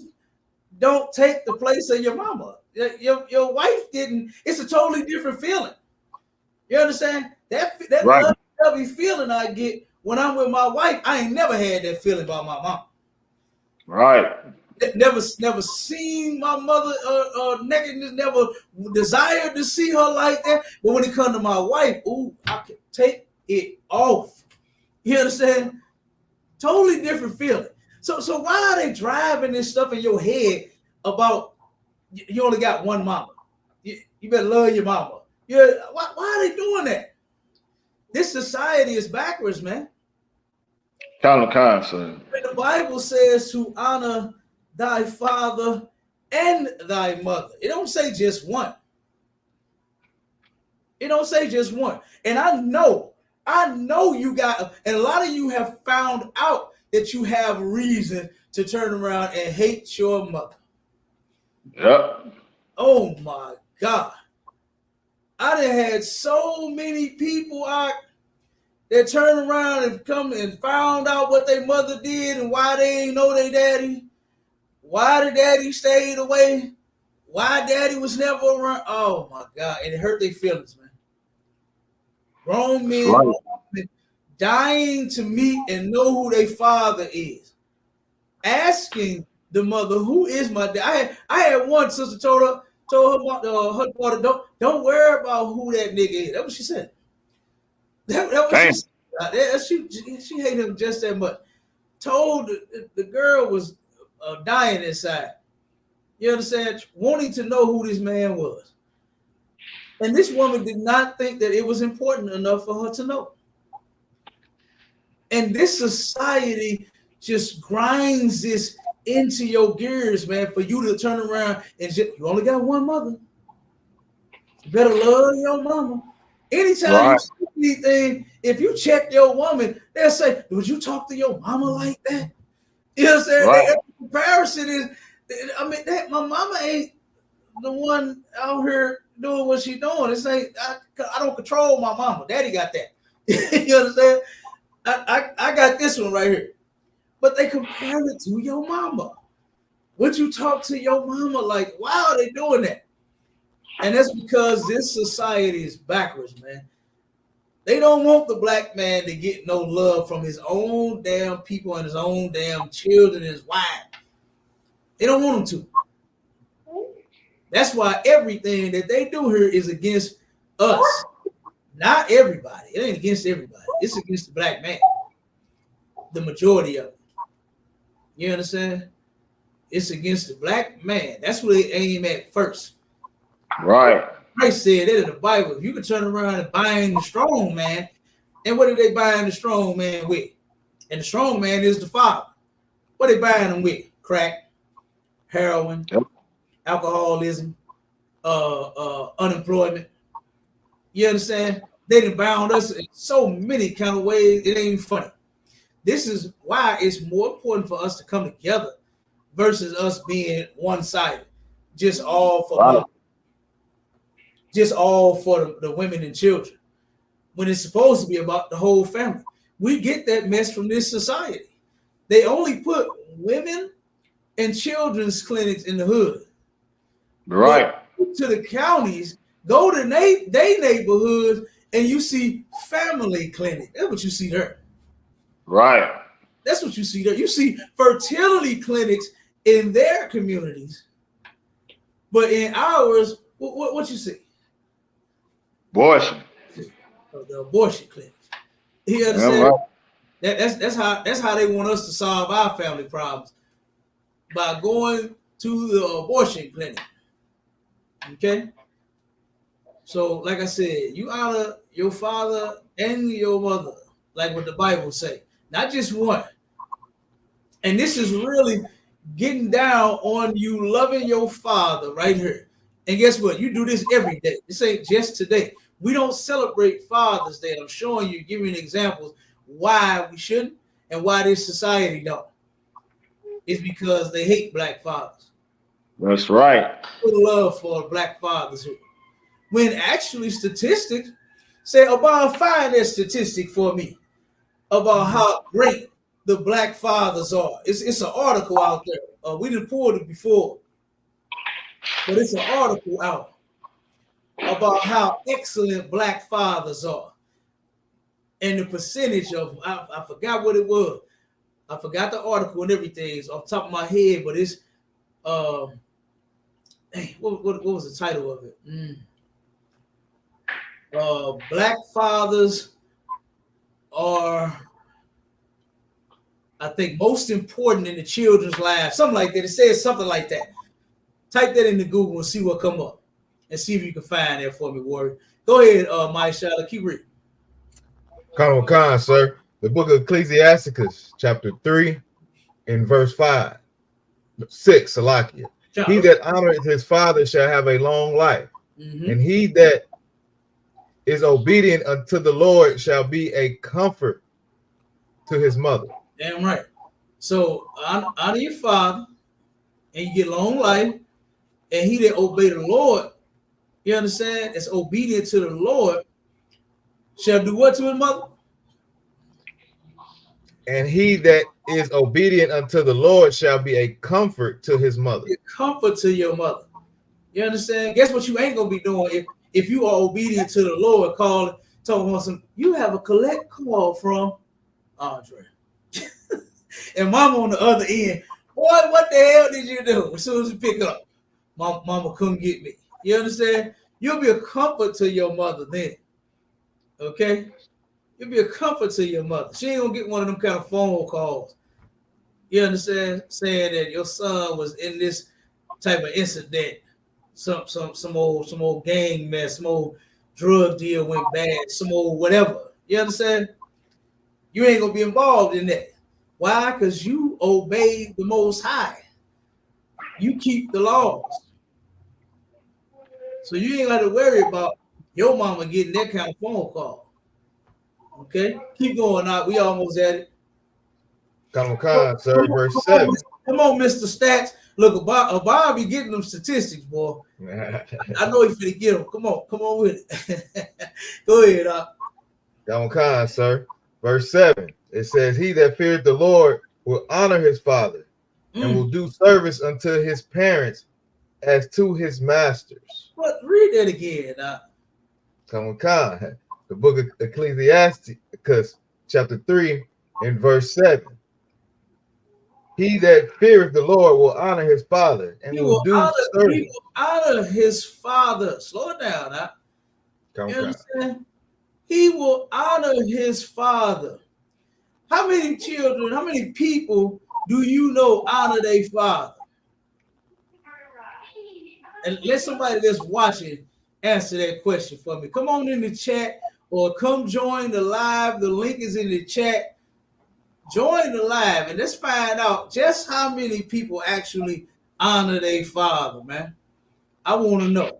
don't take the place of your mama. Your wife didn't. It's a totally different feeling. You understand? That right. lovey feeling I get when I'm with my wife, I ain't never had that feeling about my mom. Right. Never seen my mother nakedness, never desired to see her like that. But when it comes to my wife, ooh, I can take it off. You understand? Totally different feeling. So why are they driving this stuff in your head about you only got one mama? You better love your mama. Why are they doing that? This society is backwards, man. Counter-concept. The Bible says to honor thy father and thy mother. It don't say just one. It don't say just one. And I know you got, and a lot of you have found out that you have reason to turn around and hate your mother. Yep. Oh my God. I done had so many people out that turn around and come and found out what their mother did and why they ain't know their daddy, why the daddy stayed away, why daddy was never around. Oh my God. And it hurt their feelings, man. Grown men dying to meet and know who their father is. Asking the mother, who is my dad? I had one sister told her daughter, don't worry about who that nigga is. That's what she said. That was she hated him just that much. Told the girl was dying inside. You understand? Wanting to know who this man was. And this woman did not think that it was important enough for her to know. And this society just grinds this into your gears, man, for you to turn around and just, you only got one mother. You better love your mama. Anytime you see anything, if you check your woman, they'll say, would you talk to your mama like that? You know what I'm saying? Right. The comparison is, I mean, that my mama ain't the one out here doing what she doing. It's like, I don't control my mama. Daddy got that. You understand? I got this one right here. But they compare it to your mama. Would you talk to your mama like, why are they doing that? And that's because this society is backwards, man. They don't want the black man to get no love from his own damn people and his own damn children and his wife. They don't want him to. That's why everything that they do here is against us. Not everybody. It ain't against everybody. It's against the black man. The majority of it. You understand? It's against the black man. That's what they aim at first. Right. Christ said that in the Bible. You can turn around and bind the strong man. And what do they bind the strong man with? And the strong man is the father. What they bind him with? Crack, heroin, alcoholism, unemployment. You understand? They done bound us in so many kind of ways. It ain't even funny. This is why it's more important for us to come together versus us being one-sided. Just all for love. Just all for the women and children. When it's supposed to be about the whole family. We get that mess from this society. They only put women and children's clinics in the hood. Right. But to the counties, go to their neighborhoods and you see family clinic. That's what you see there. Right. That's what you see there. You see fertility clinics in their communities. But in ours, what you see? Abortion. The abortion clinics. You understand? Right. That's how they want us to solve our family problems. By going to the abortion clinic. Okay? So, like I said, you honor your father and your mother, like what the Bible say. Not just one. And this is really getting down on you loving your father right here. And guess what? You do this every day. This ain't just today. We don't celebrate Father's Day. I'm showing you, giving examples why we shouldn't and why this society don't. It's because they hate black fathers. That's right. Put love for black fathers here. When actually statistics say, about find that statistic for me about how great the black fathers are. It's an article out there. We didn't pull it before, but it's an article out about how excellent black fathers are. And the percentage of, I forgot what it was. I forgot the article and everything. It's off the top of my head, but it's, what was the title of it? Black fathers are, I think, most important in the children's lives. Something like that. It says something like that. Type that into Google and see what come up. And see if you can find that for me, Warrior. Go ahead, Mike Shadow. Keep reading. Khan, sir. The book of Ecclesiasticus, chapter 3, and verse 5. 6, Salakia. He that honoreth his father shall have a long life, and he that is obedient unto the Lord shall be a comfort to his mother. Damn right. So honor your father, and you get long life, and he that obey the Lord, you understand, is obedient to the Lord, shall do what to his mother? And he that is obedient unto the Lord shall be a comfort to his mother. A comfort to your mother. You understand? Guess what you ain't gonna be doing if you are obedient to the Lord, talking on some, you have a collect call from Andre. And mama on the other end, boy, what the hell did you do? As soon as you pick up, mama come get me. You understand? You'll be a comfort to your mother then. Okay? You'll be a comfort to your mother. She ain't gonna get one of them kind of phone calls. You understand? Saying that your son was in this type of incident, some old gang mess, some old drug deal went bad, some old whatever. You understand? You ain't gonna be involved in that. Why? Because you obey the Most High. You keep the laws. So you ain't got to worry about your mama getting that kind of phone call. Okay? Keep going out. We almost at it. Come on, sir. Verse 7. Come on, Mr. Stats. Look, Bob be getting them statistics, boy. I know he's finna get them. Come on with it. Go ahead, Come on, sir. Verse 7. It says, he that feared the Lord will honor his father and will do service unto his parents as to his masters. What? Read that again. Come on. The book of Ecclesiasticus, chapter 3, and verse 7. He that feareth the Lord will honor his father and will do service. He will honor his father. Slow it down. Come you on. understand? He will honor his father. How many children, how many people do you know honor their father? And let somebody that's watching answer that question for me. Come on in the chat or come join the live. The link is in the chat. Join the live and let's find out just how many people actually honor their father, man. I want to know.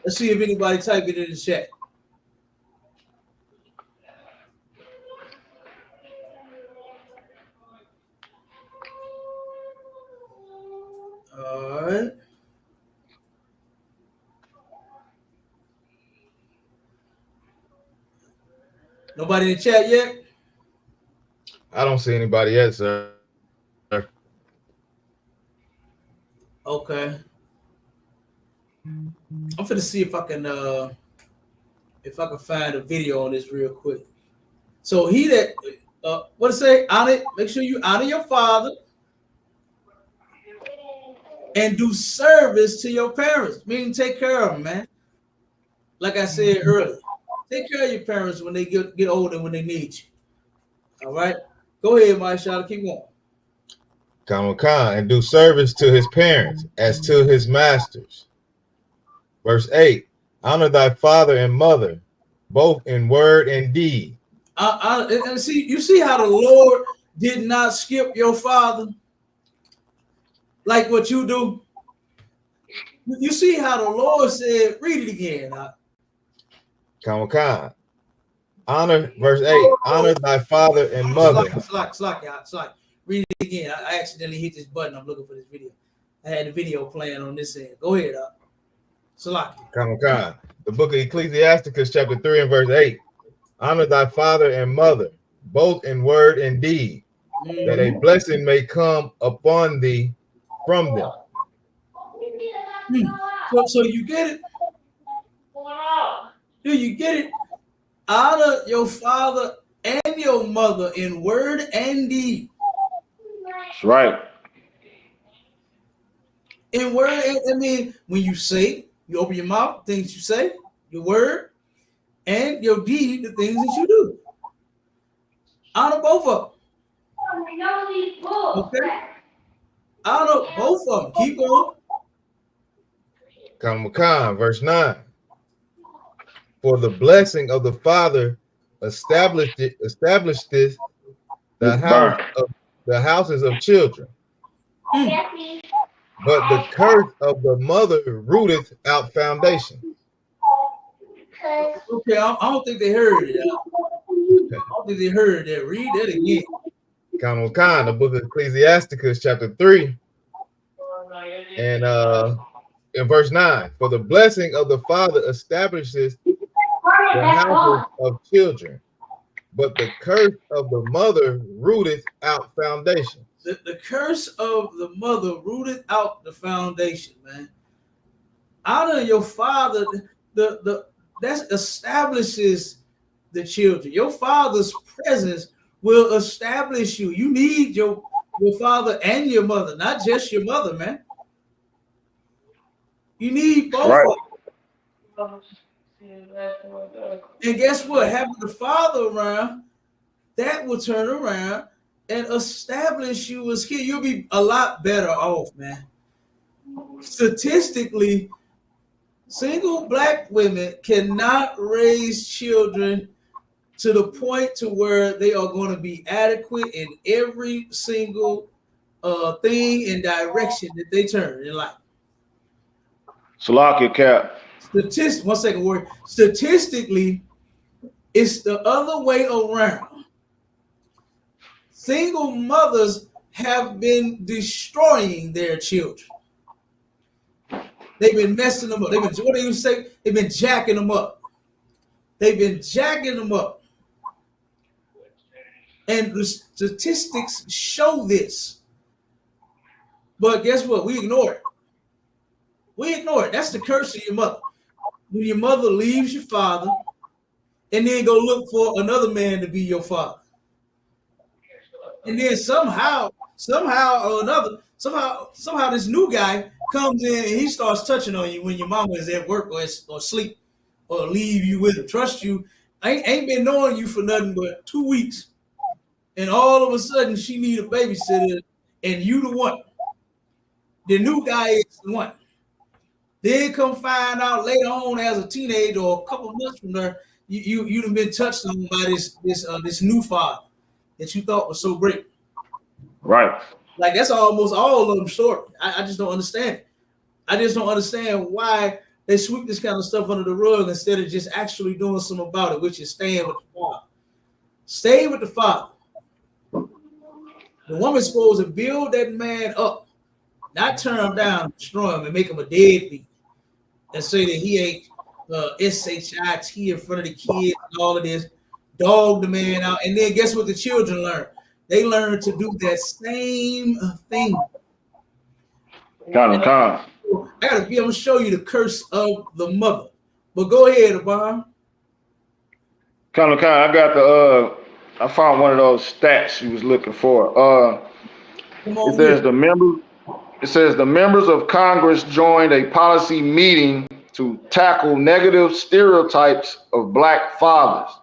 Let's see if anybody type it in the chat. All right. Nobody in the chat yet? I don't see anybody yet, sir. Okay. I'm finna see if I can find a video on this real quick. So he that what to say? Honor, make sure you honor your father and do service to your parents. Meaning take care of them, man. Like I said earlier, take care of your parents when they get older, when they need you. All right. Go ahead, my child. Keep going. Come on, and do service to his parents as to his masters. Verse 8. Honor thy father and mother, both in word and deed. And see, you see how the Lord did not skip your father like what you do. You see how the Lord said, read it again. Come on. Honor, verse 8. Honor thy father and mother. Slack. Read it again. I accidentally hit this button. I'm looking for this video. I had the video playing on this end. Go ahead, Slack. Come on. The book of Ecclesiasticus, chapter 3 and verse 8. Honor thy father and mother, both in word and deed, that a blessing may come upon thee from them. So you get it? Do you get it? Honor your father and your mother in word and deed. That's right. In word, I mean, when you say, you open your mouth, things you say, your word, and your deed, the things that you do. Honor both of them. Okay? Honor both of them. Keep going. Come on, verse 9. For the blessing of the father established this the houses of children. But the curse of the mother rooteth out foundation. Okay, I don't think they heard it. I don't think they heard that. Read that again. Come on, the book of Ecclesiasticus, chapter 3, and in verse 9. For the blessing of the father establishes the houses of children, but the curse of the mother rooteth out foundation. The curse of the mother rooted out the foundation, man. Honor your father. That establishes the children. Your father's presence will establish you. You need your father and your mother, not just your mother, man. You need both. Right. And guess what? Having the father around, that will turn around and establish you as kid. You'll be a lot better off, man. Statistically, single black women cannot raise children to the point to where they are going to be adequate in every single thing and direction that they turn in life. Salakia Cap. One second word. Statistically, it's the other way around. Single mothers have been destroying their children. They've been messing them up. What do you say? They've been jacking them up. They've been jacking them up. And the statistics show this. But guess what? We ignore it. We ignore it. That's the curse of your mother. When your mother leaves your father and then go look for another man to be your father. And then somehow or another, somehow this new guy comes in and he starts touching on you when your mama is at work or sleep or leave you with him. Trust you. I ain't been knowing you for nothing but 2 weeks. And all of a sudden she need a babysitter and you the one. The new guy is the one. Then come find out later on as a teenager or a couple months from there, you'd have been touched on by this new father that you thought was so great. Right. Like that's almost all of them story. I just don't understand it. I just don't understand why they sweep this kind of stuff under the rug instead of just actually doing something about it, which is staying with the father. Stay with the father. The woman's supposed to build that man up, not turn him down, destroy him, and make him a deadbeat, and say that he ain't SHIT in front of the kids and all of this, dog the man out. And then guess what the children learn? They learn to do that same thing. Kind. I'm gonna show you the curse of the mother. But go ahead, Abam. Kind. I got I found one of those stats you was looking for. It says the members of Congress joined a policy meeting to tackle negative stereotypes of black fathers.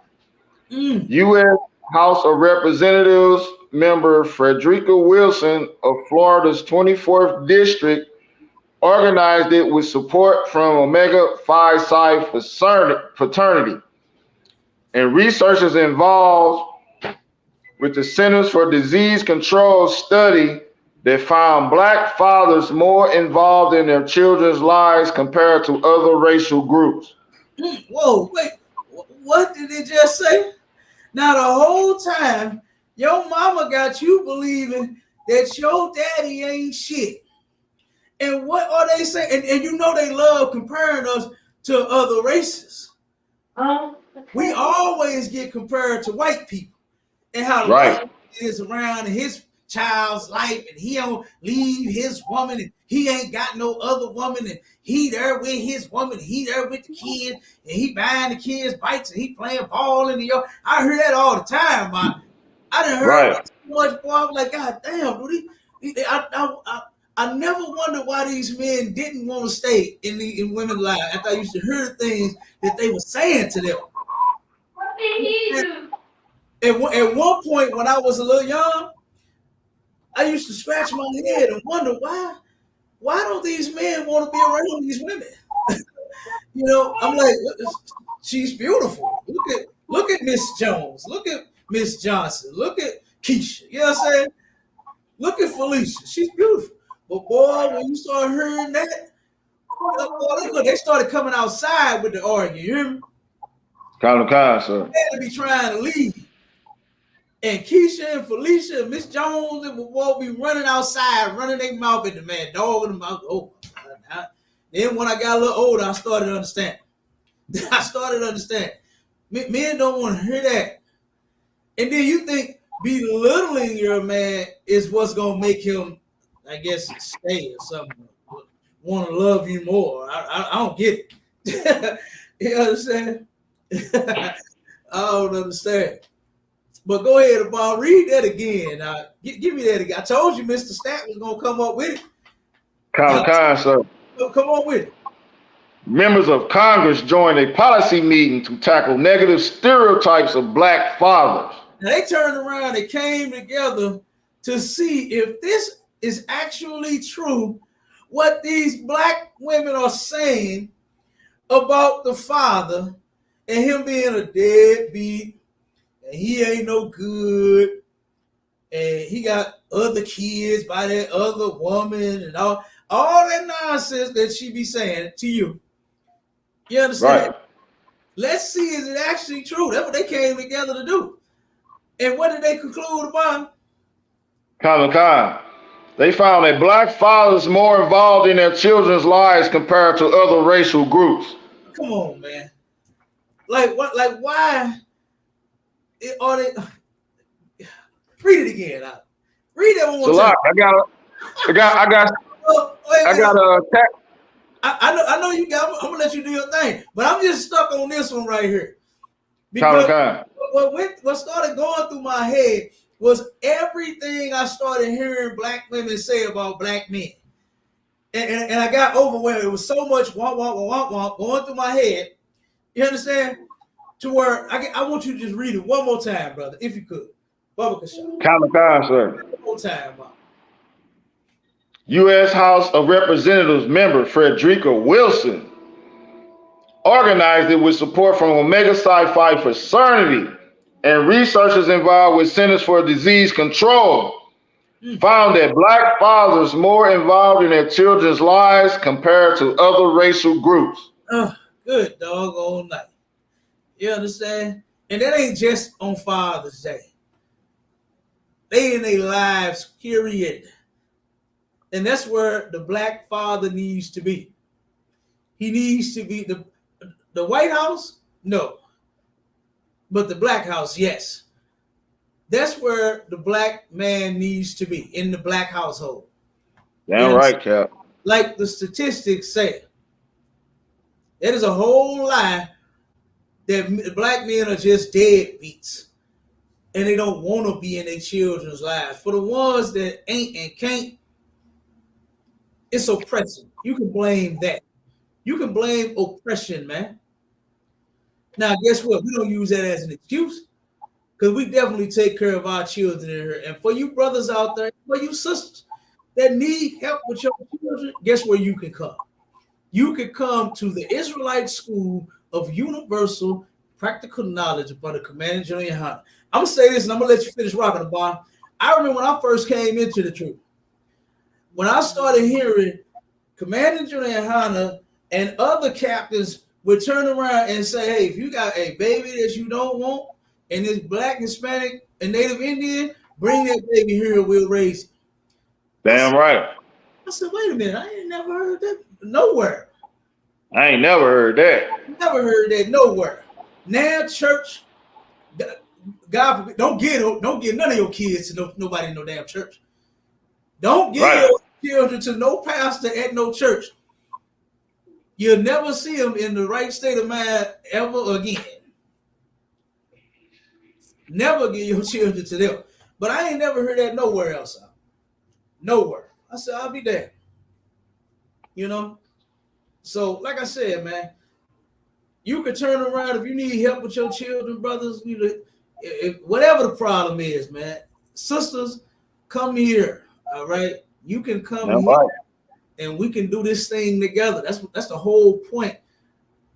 U.S. House of Representatives member Frederica Wilson of Florida's 24th District organized it with support from Omega Phi Psi fraternity and researchers involved with the Centers for Disease Control study that found black fathers more involved in their children's lives compared to other racial groups. Whoa, wait, what did it just say? Now the whole time, your mama got you believing that your daddy ain't shit. And what are they saying? And you know they love comparing us to other races. We always get compared to white people and how right is around his child's life and he don't leave his woman and he ain't got no other woman and he there with his woman, he there with the kid and he buying the kids bikes and he playing ball in the yard. I hear that all the time, man. I done heard so much, boy. I'm like, God damn, dude. I never wondered why these men didn't want to stay in women's lives after I used to hear things that they were saying to them. At one point when I was a little young, I used to scratch my head and wonder why don't these men want to be around these women? You know, I'm like, she's beautiful. Look at Miss Jones. Look at Miss Johnson. Look at Keisha. You know what I'm saying? Look at Felicia. She's beautiful. But boy, when you start hearing that, boy, they started coming outside with the argument. You hear me? Kind, sir. They had to be trying to leave. And Keisha and Felicia and Miss Jones and will be running outside, running their mouth at the man, dogging them out. Oh, then when I got a little older, I started to understand. Men don't want to hear that. And then you think belittling your man is what's going to make him, I guess, stay or something. Want to love you more. I don't get it. You understand? I don't understand. But go ahead, Bob. Read that again. Give me that again. I told you Mr. Stat was going to come up with it. Kind, sir. Come on with it. members of Congress joined a policy meeting to tackle negative stereotypes of black fathers. Now they turned around and came together to see if this is actually true, what these black women are saying about the father and him being a deadbeat, and he ain't no good, and he got other kids by that other woman, and all that nonsense that she be saying to you. You understand? Right. Let's see, is it actually true? That's what they came together to do. And what did they conclude upon? They found that black fathers more involved in their children's lives compared to other racial groups. Come on, man. Like what? Like why are they? Read it again. Read that one more time. I know you got. I'm gonna let you do your thing, but I'm just stuck on this one right here. Because what started going through my head was everything I started hearing black women say about black men, and I got overwhelmed. It was so much going through my head. You understand? To where I want you to just read it one more time, brother, if you could. Bubba Kashaw. Sir. One more time, Bob. U.S. House of Representatives member Frederica Wilson organized it with support from Omega Psi Phi Fraternity and researchers involved with Centers for Disease Control found that black fathers more involved in their children's lives compared to other racial groups. Good doggone night. You understand? And that ain't just on Father's Day. They in their lives, period. And that's where the black father needs to be. He needs to be the White House, no. But the Black House, yes. That's where the black man needs to be, in the black household. Damn right, Cap. Like the statistics say, it is a whole lie that black men are just deadbeats and they don't want to be in their children's lives. For the ones that ain't and can't, it's oppression. You can blame that. You can blame oppression, man. Now, guess what? We don't use that as an excuse because we definitely take care of our children in here. And for you brothers out there, for you sisters that need help with your children, guess where you can come? You can come to the Israelite School of Universal Practical Knowledge upon the Commanding General YAHANNA. I'm going to say this and I'm going to let you finish rocking the bar. I remember when I first came into the truth. When I started hearing Commanding General YAHANNA and other captains would turn around and say, hey, if you got a baby that you don't want and it's black, Hispanic, and Native Indian, bring that baby here and we'll raise it. Damn right. I said, wait a minute, I ain't never heard that nowhere. I ain't never heard that. Never heard that nowhere. Now, church, God forbid, don't get none of your kids to nobody in no damn church. Don't give your children to no pastor at no church. You'll never see them in the right state of mind ever again. Never give your children to them. But I ain't never heard that nowhere else. Nowhere. I said, I'll be there. You know? So, like I said, man, you can turn around if you need help with your children, brothers. Whatever the problem is, man. Sisters, come here. All right? You can come here. Right. And we can do this thing together. That's the whole point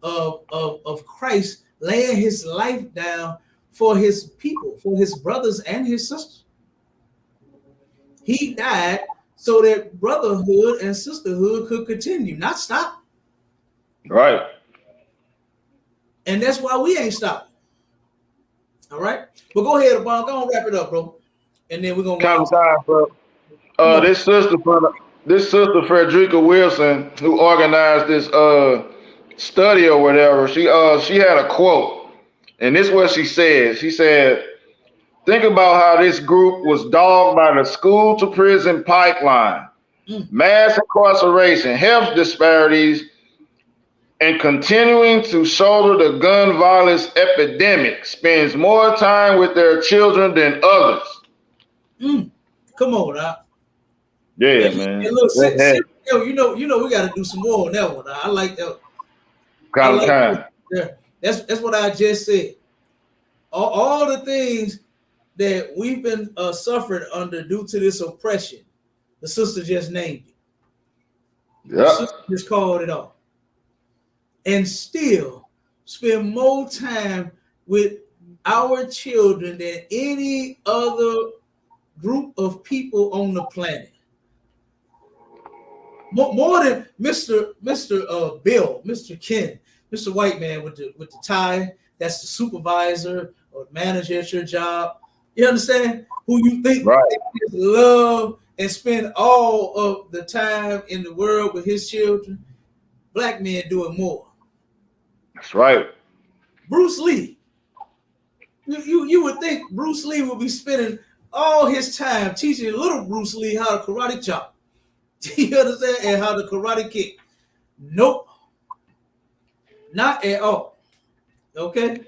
of Christ laying his life down for his people, for his brothers and his sisters. He died so that brotherhood and sisterhood could continue, not stop. Right. And that's why we ain't stopping. All right? But go ahead, Abon. Go on, wrap it up, bro. And then we're going to count time, bro. This sister Frederica Wilson, who organized this study or whatever, she had a quote, and this is what she said. She said, "Think about how this group was dogged by the school to prison pipeline, mass incarceration, health disparities, and continuing to shoulder the gun violence epidemic. Spends more time with their children than others." Come on, now. Yeah, man. Hey, look, you know, we got to do some more on that one. I like that. I like that. That's what I just said. All the things that we've been suffering under due to this oppression, the sister just named it. The sister just called it off. And still spend more time with our children than any other group of people on the planet. More than Mr. Bill, Mr. Ken, Mr. White Man with the tie. That's the supervisor or manager at your job. You understand? Who you think love and spend all of the time in the world with his children. Black men doing more. That's right. Bruce Lee. You would think Bruce Lee would be spending all his time teaching little Bruce Lee how to karate chop. You understand? And how to karate kick. Nope. Not at all. Okay?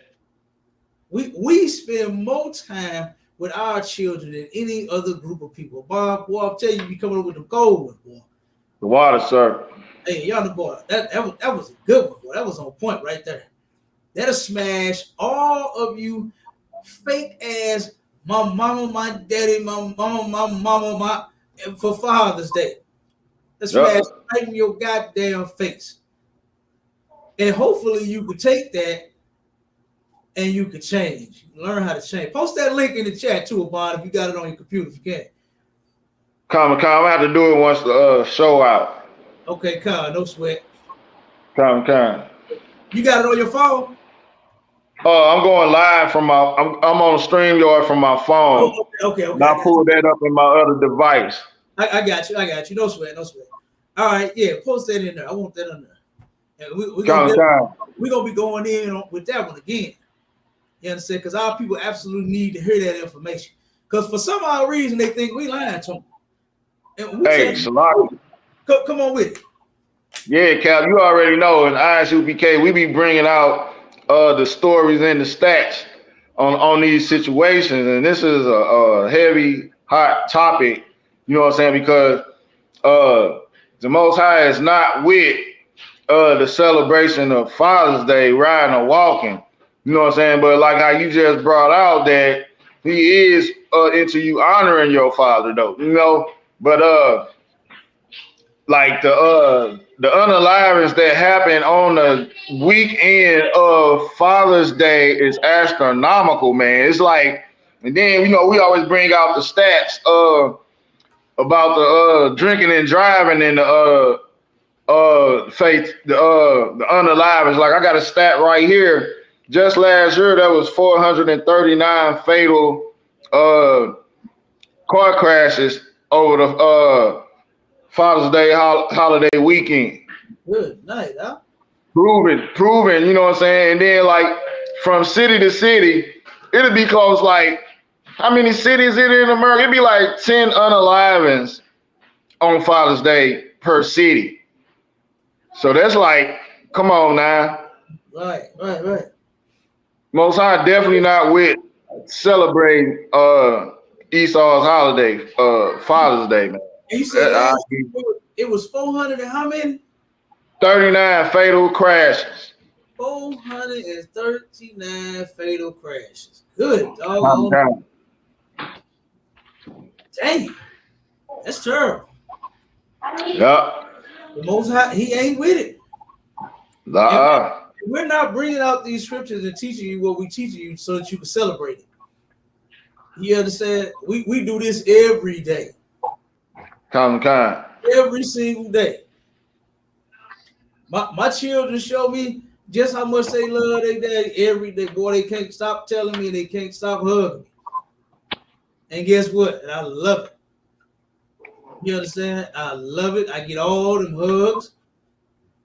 We spend more time with our children than any other group of people. Bob, boy, I'll tell you, be coming up with the gold one, boy. The water, sir. Hey, y'all, boy, that was a good one, boy. That was on point right there. That'll smash all of you fake ass my mama, my daddy, my mama, for Father's Day. That's smash right in your goddamn face. And hopefully you could take that and you could change. Learn how to change. Post that link in the chat too, Abon, if you got it on your computer, if you can. Come, I have to do it once the show out. Okay, no sweat. Come. You got it on your phone? I'm going live from my. I'm on StreamYard from my phone. Oh, okay. And I pulled that up in my other device. I got you. No sweat. All right, yeah, post that in there. I want that in there. And we're gonna be going in with that one again. You understand? Because our people absolutely need to hear that information. Because for some odd reason they think we lying to them. And we Salaki. Come on with it. Yeah, Cal, you already know in ISUPK we be bringing out the stories and the stats on these situations, and this is a heavy, hot topic. You know what I'm saying? Because the Most High is not with the celebration of Father's Day, riding or walking. You know what I'm saying? But like how you just brought out that he is into you honoring your father, though. You know, but like the unalivings that happen on the weekend of Father's Day is astronomical, man. It's like, and then we always bring out the stats about the drinking and driving and the unalivings. Like I got a stat right here. Just last year, there was 439 fatal car crashes over the Father's Day holiday weekend. Good night, huh? Proven, you know what I'm saying? And then like from city to city, it'll be close. Like how many cities it in America? It'd be like 10 unalivings on Father's Day per city. So that's like, come on now. Right. Most High definitely not with celebrating Esau's holiday, Father's Day, man. And you said it was 400 and how many? 39 fatal crashes. 439 fatal crashes. Good dog. Dang, that's terrible. Yep. The Most High, he ain't with it. We're not bringing out these scriptures and teaching you what we teaching you so that you can celebrate it. You understand? We do this every day. Every single day. My children show me just how much they love their daddy every day. Boy, they can't stop telling me, they can't stop hugging me. And guess what? And I love it. You understand? I love it. I get all them hugs.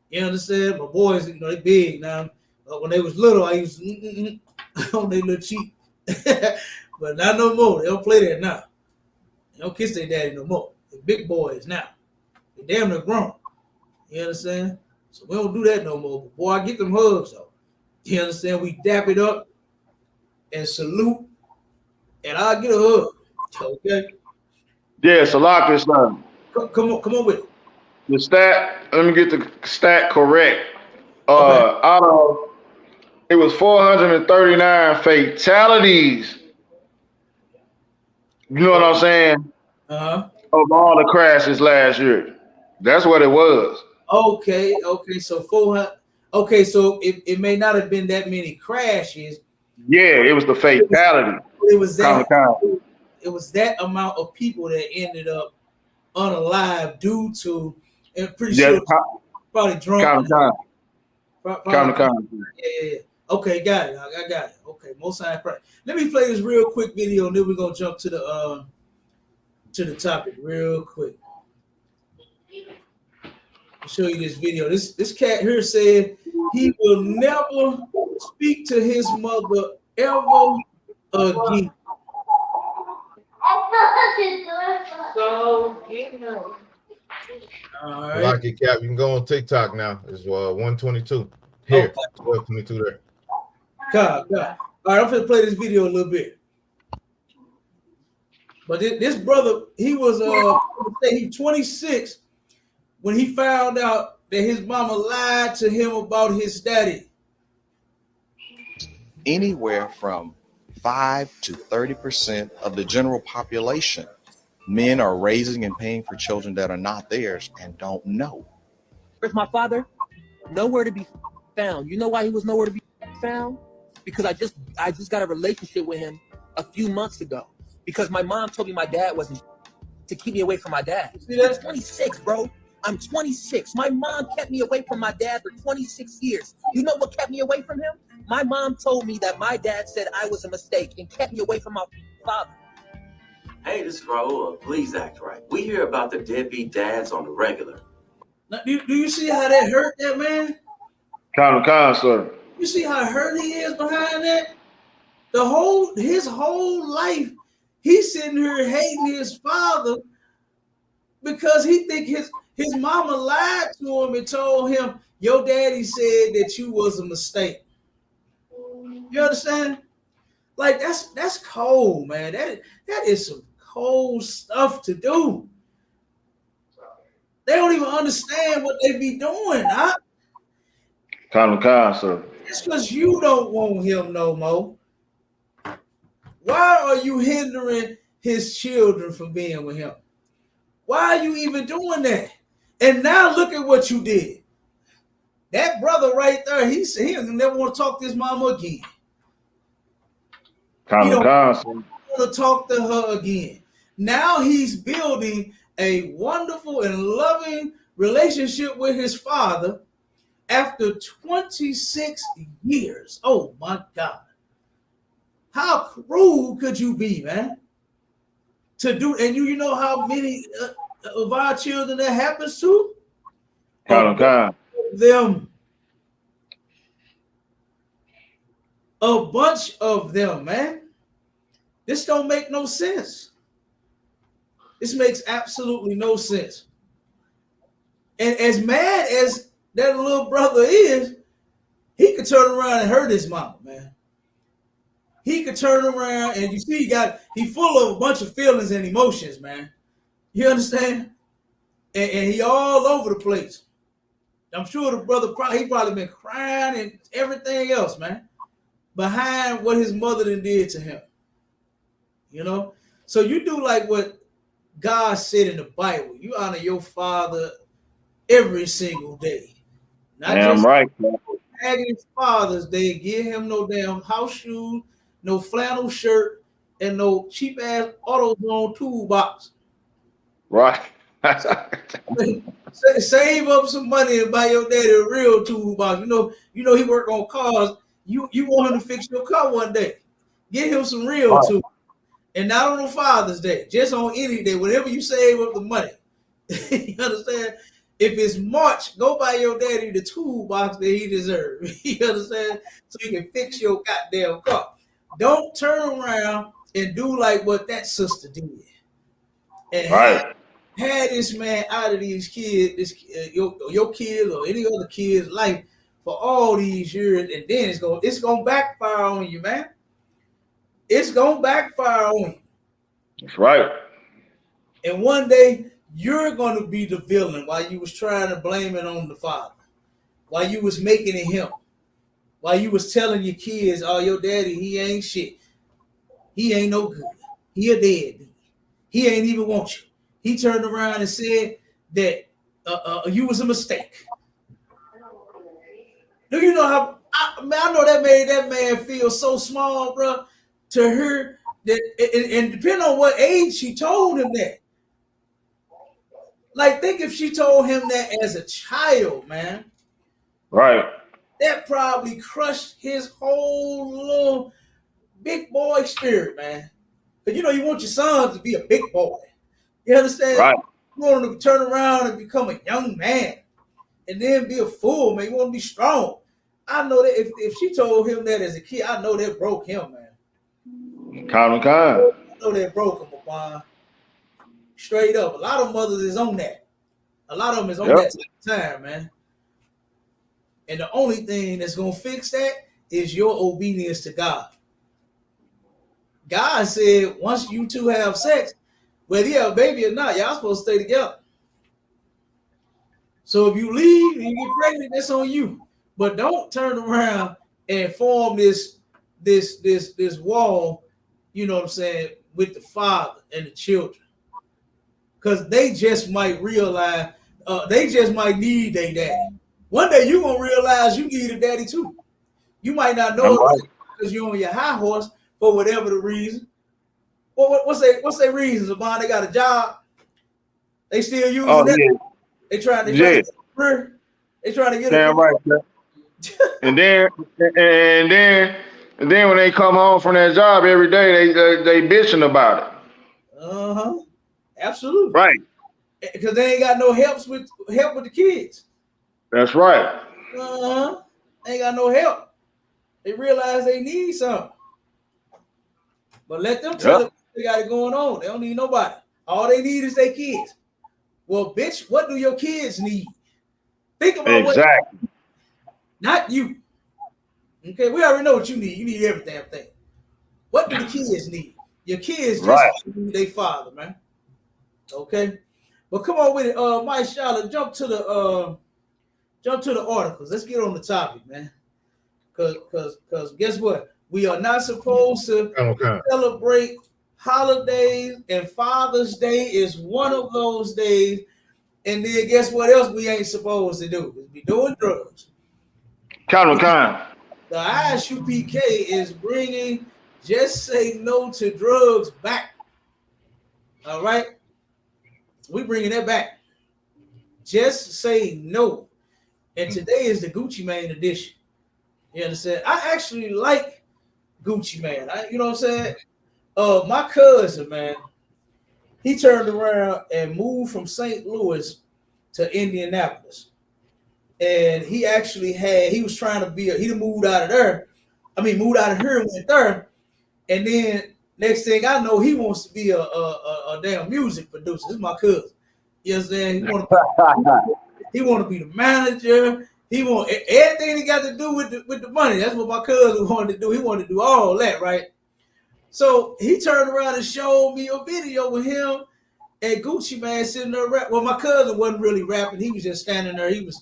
You understand? My boys, they big now. When they was little, I used to on their little cheek. But not no more. They don't play that now. They don't kiss their daddy no more. They're big boys now. They damn near grown. You understand? So we don't do that no more. But boy, I get them hugs though. You understand? We dap it up and salute, and I get a hug. Okay. Yeah, Salaki, son. Come on with it. The stat. Let me get the stat correct. Out of it was 439 fatalities. You know what I'm saying? Of all the crashes last year. That's what it was. Okay. So 400. Okay, so it may not have been that many crashes. Yeah, it was the fatality. It was that. It was that amount of people that ended up unalive due to, and pretty sure probably drunk. Yeah. Okay, got it. I got it. Okay, most I probably. Let me play this real quick video, and then we're gonna jump to the topic real quick. I'll show you this video. This cat here said he will never speak to his mother ever again. So, all right. Like it, Cap. You can go on TikTok now. It's 122 here, okay. 1222 there. God. All right, I'm gonna play this video a little bit. But this brother, he was 26 when he found out that his mama lied to him about his daddy. Anywhere from 5 to 30% of the general population, men are raising and paying for children that are not theirs and don't know. Where's my father? Nowhere to be found. You know why he was nowhere to be found? Because I just got a relationship with him a few months ago. Because my mom told me my dad wasn't to keep me away from my dad. I'm 26, bro. I'm 26. My mom kept me away from my dad for 26 years. You know what kept me away from him? My mom told me that my dad said I was a mistake and kept me away from my father. Hey, this is Raul. Please act right. We hear about the deadbeat dads on the regular. Now, do you see how that hurt that man? Sir. You see how hurt he is behind that? His whole life, he's sitting here hating his father because he think his mama lied to him and told him, your daddy said that you was a mistake. You understand? Like that's cold, man. That is some cold stuff to do. They don't even understand what they be doing, huh? Sir. It's because you don't want him no more. Why are you hindering his children from being with him? Why are you even doing that? And now look at what you did. That brother right there, he said he doesn't never want to talk to his mama again. He don't want to talk to her again. Now he's building a wonderful and loving relationship with his father after 26 years. Oh my God. How cruel could you be, man? To do, and you know how many of our children that happens to? Them. A bunch of them, man. This don't make no sense. This makes absolutely no sense. And as mad as that little brother is, he could turn around and hurt his mama, man. He could turn around and you see he full of a bunch of feelings and emotions, man. You understand? And he all over the place. I'm sure the brother probably been crying and everything else, man, behind what his mother did to him. You know? So you do like what God said in the Bible. You honor your father every single day. Not just right. his Father's Day, give him no damn house shoes, no flannel shirt, and no cheap ass AutoZone toolbox. Right. Save up some money and buy your daddy a real toolbox. You know he work on cars. You want him to fix your car one day. Get him some real tools. And not on Father's Day, just on any day, whenever you save up the money. You understand? If it's March, go buy your daddy the toolbox that he deserves. You understand? So you can fix your goddamn car. Don't turn around and do like what that sister did. And had this man out of these kids, your kids or any other kid's life for all these years, and then it's gonna backfire on you, man. It's gonna backfire on you. That's right. And one day you're gonna be the villain while you was trying to blame it on the father. while you was making it him, while you was telling your kids, oh, your daddy, he ain't shit. He ain't no good. He a deadbeat. He ain't even want you. He turned around and said that you was a mistake. Do you know how? I know that made that man feel so small, bro. To her, that and depending on what age she told him that. Like, think if she told him that as a child, man. Right. That probably crushed his whole little big boy spirit, man. Because you know you want your son to be a big boy. You understand? Right. You want him to turn around and become a young man, and then be a fool, man. You want to be strong. I know that if she told him that as a kid, I know that broke him, man. Kind. I know that broke him, Bond. Straight up. A lot of mothers is on that. A lot of them is on that time, man. And the only thing that's going to fix that is your obedience to God. God said once you two have sex, whether you have a baby or not, y'all supposed to stay together. So if you leave and you get pregnant, that's on you. But don't turn around and form this wall, you know what I'm saying, with the father and the children. Because they just might realize, they just might need their daddy. One day you're going to realize you need a daddy too. You might not know it because you're on your high horse for whatever the reason. Well, what's their reasons? About they got a job, they still using that. Yeah. They trying to get it. Damn right. and then when they come home from that job every day, they bitching about it. Absolutely. Right. Because they ain't got no help with the kids. That's right. Ain't got no help. They realize they need something. But let them tell them they got it going on. They don't need nobody. All they need is their kids. Well, bitch, what do your kids need? Think about what, not you. Okay, we already know what you need. You need every damn thing. What do the kids need? Your kids just need their father, man. Okay, but come on with it, Mike Charlotte. Jump to the articles. Let's get on the topic, man. Cause guess what? We are not supposed to celebrate holidays, and Father's Day is one of those days. And then guess what else we ain't supposed to do? Is be doing drugs. The ISUPK is bringing Just Say No to Drugs back. All right? We bringing that back. Just Say No. And today is the Gucci Mane edition. You understand? I actually like Gucci Mane. You know what I'm saying? My cousin, man, he turned around and moved from St. Louis to Indianapolis. And he actually he was trying to he moved out of there. I mean, moved out of here and went there. And then next thing I know, he wants to be a damn music producer. This is my cousin. You know what I'm saying? He want to be the manager. He want everything he got to do with the money. That's what my cousin wanted to do. He wanted to do all that, right? So he turned around and showed me a video with him and Gucci Mane sitting there rapping. Well, my cousin wasn't really rapping. He was just standing there. He was,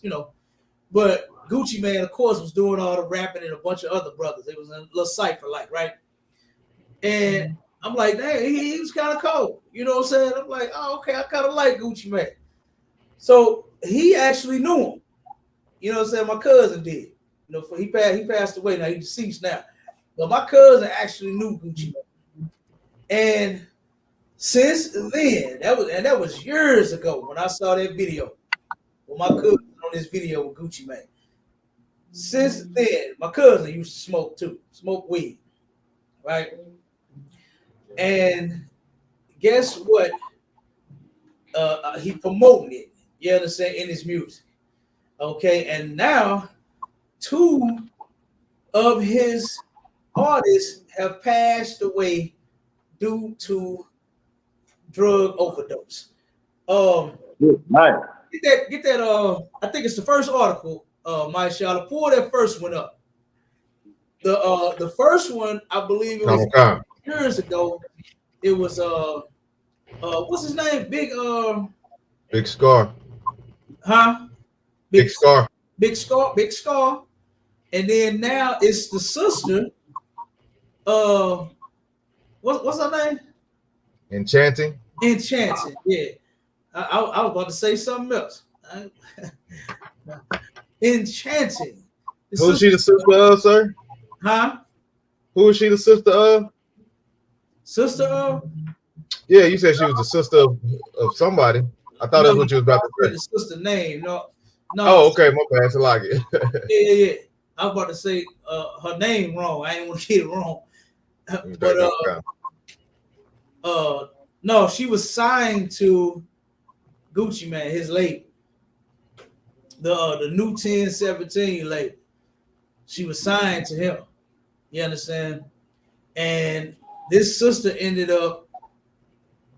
but Gucci Mane, of course, was doing all the rapping and a bunch of other brothers. It was a little cipher, like, right? And I'm like, dang, he was kind of cold. You know what I'm saying? I'm like, oh, okay, I kind of like Gucci Mane. So he actually knew him. You know what I'm saying? My cousin did. He passed away now. He's deceased now. But my cousin actually knew Gucci Mane. And since then, that was years ago when I saw that video. Well, my cousin on this video with Gucci Mane. Since then, my cousin used to smoke too. Smoke weed. Right? And guess what? He promoting it. You understand? In his music. Okay, and now 2 of his artists have passed away due to drug overdose. Nice. Get that. I think it's the first article. My Charlotte, pull that first one up. The first one, I believe it was years ago. It was what's his name? Big Scar. Huh? Big Scar. Big Scar. And then now it's the sister. What's her name? Enchanting. Yeah. I was about to say something else. Enchanting. Who's she the sister of, sir? Huh? Who is she the sister of? Sister of? Yeah, you said she was the sister of somebody. I thought that's what you was about to say. The sister name, no. Oh, okay, my bad. I like it. Yeah. I was about to say her name wrong. I didn't want to get it wrong. But no, she was signed to Gucci Mane, his label. The new 1017 label. She was signed to him. You understand? And this sister ended up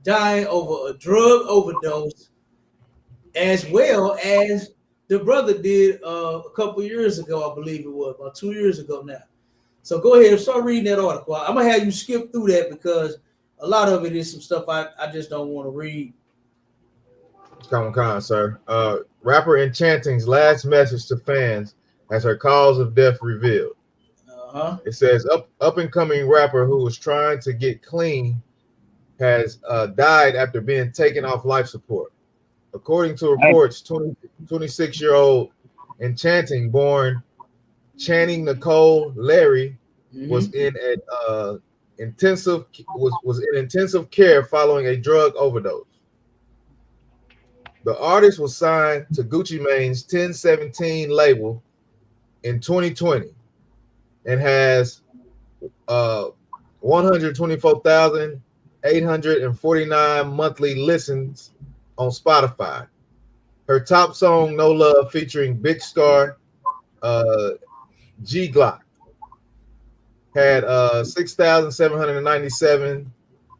dying over a drug overdose, as well as the brother did a couple years ago, I believe it was, about 2 years ago now. So go ahead and start reading that article. I'm gonna have you skip through that because a lot of it is some stuff I just don't want to read. Come on, sir. Rapper Enchanting's last message to fans as her cause of death revealed. It says up and coming rapper who was trying to get clean has died after being taken off life support. According to reports, 26-year-old Enchanting, born Channing Nicole Larry, was in intensive care following a drug overdose. The artist was signed to Gucci Mane's 1017 label in 2020 and has 124,849 monthly listens on Spotify. Her top song, No Love, featuring Big Scar, G Glock, had 6,797,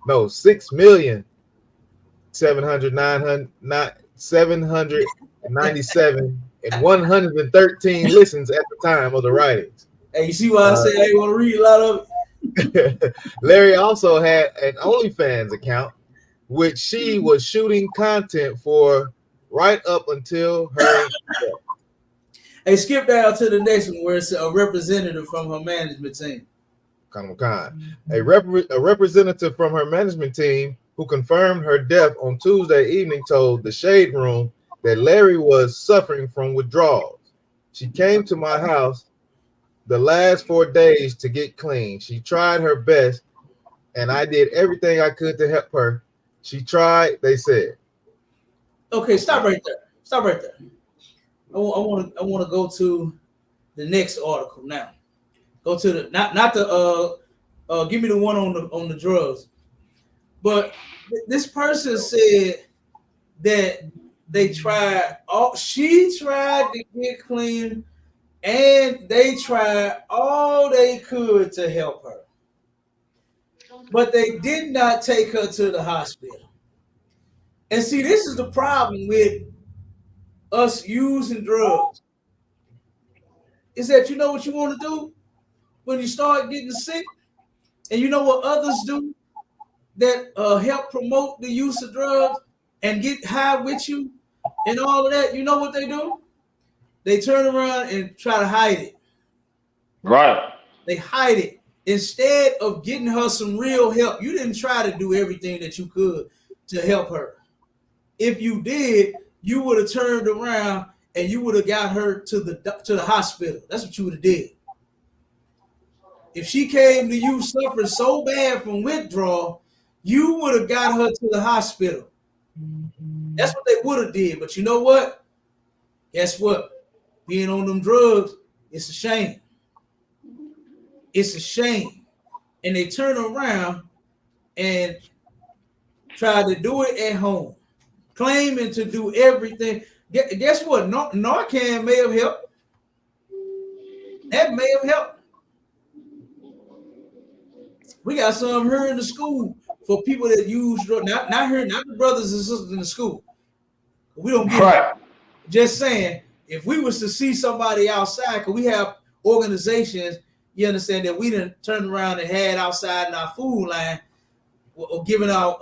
no, 6,797 and 113 listens at the time of the writings. Hey, you see why I say I ain't want to read a lot of it? Larry also had an OnlyFans account, which she was shooting content for right up until her death. Hey, skip down to the next one where it's a representative from her management team. A representative from her management team who confirmed her death on Tuesday evening told the Shade Room that Larry was suffering from withdrawals. She came to my house the last 4 days to get clean. She tried her best, and I did everything I could to help her. She tried, they said. Okay, stop right there. I want to go to the next article now. Go to the not the give me the one on the drugs. But this person said that she tried to get clean and they tried all they could to help her. But they did not take her to the hospital. And see, this is the problem with us using drugs. Is that you know what you want to do when you start getting sick? And you know what others do that help promote the use of drugs and get high with you and all of that? You know what they do? They turn around and try to hide it. Right. They hide it. Instead of getting her some real help, you didn't try to do everything that you could to help her. If you did, you would have turned around and you would have got her to the hospital. That's what you would have did. If she came to you suffering so bad from withdrawal, you would have got her to the hospital. That's what they would have did. But you know what? Guess what? Being on them drugs, it's a shame. It's a shame. And they turn around and try to do it at home, claiming to do everything. Guess what? Narcan may have helped. That may have helped. We got some here in the school for people that use drugs. Not the brothers and sisters in the school. We don't get it. Just saying, if we was to see somebody outside, because we have organizations, you understand, that we didn't turn around and had outside in our food line or giving out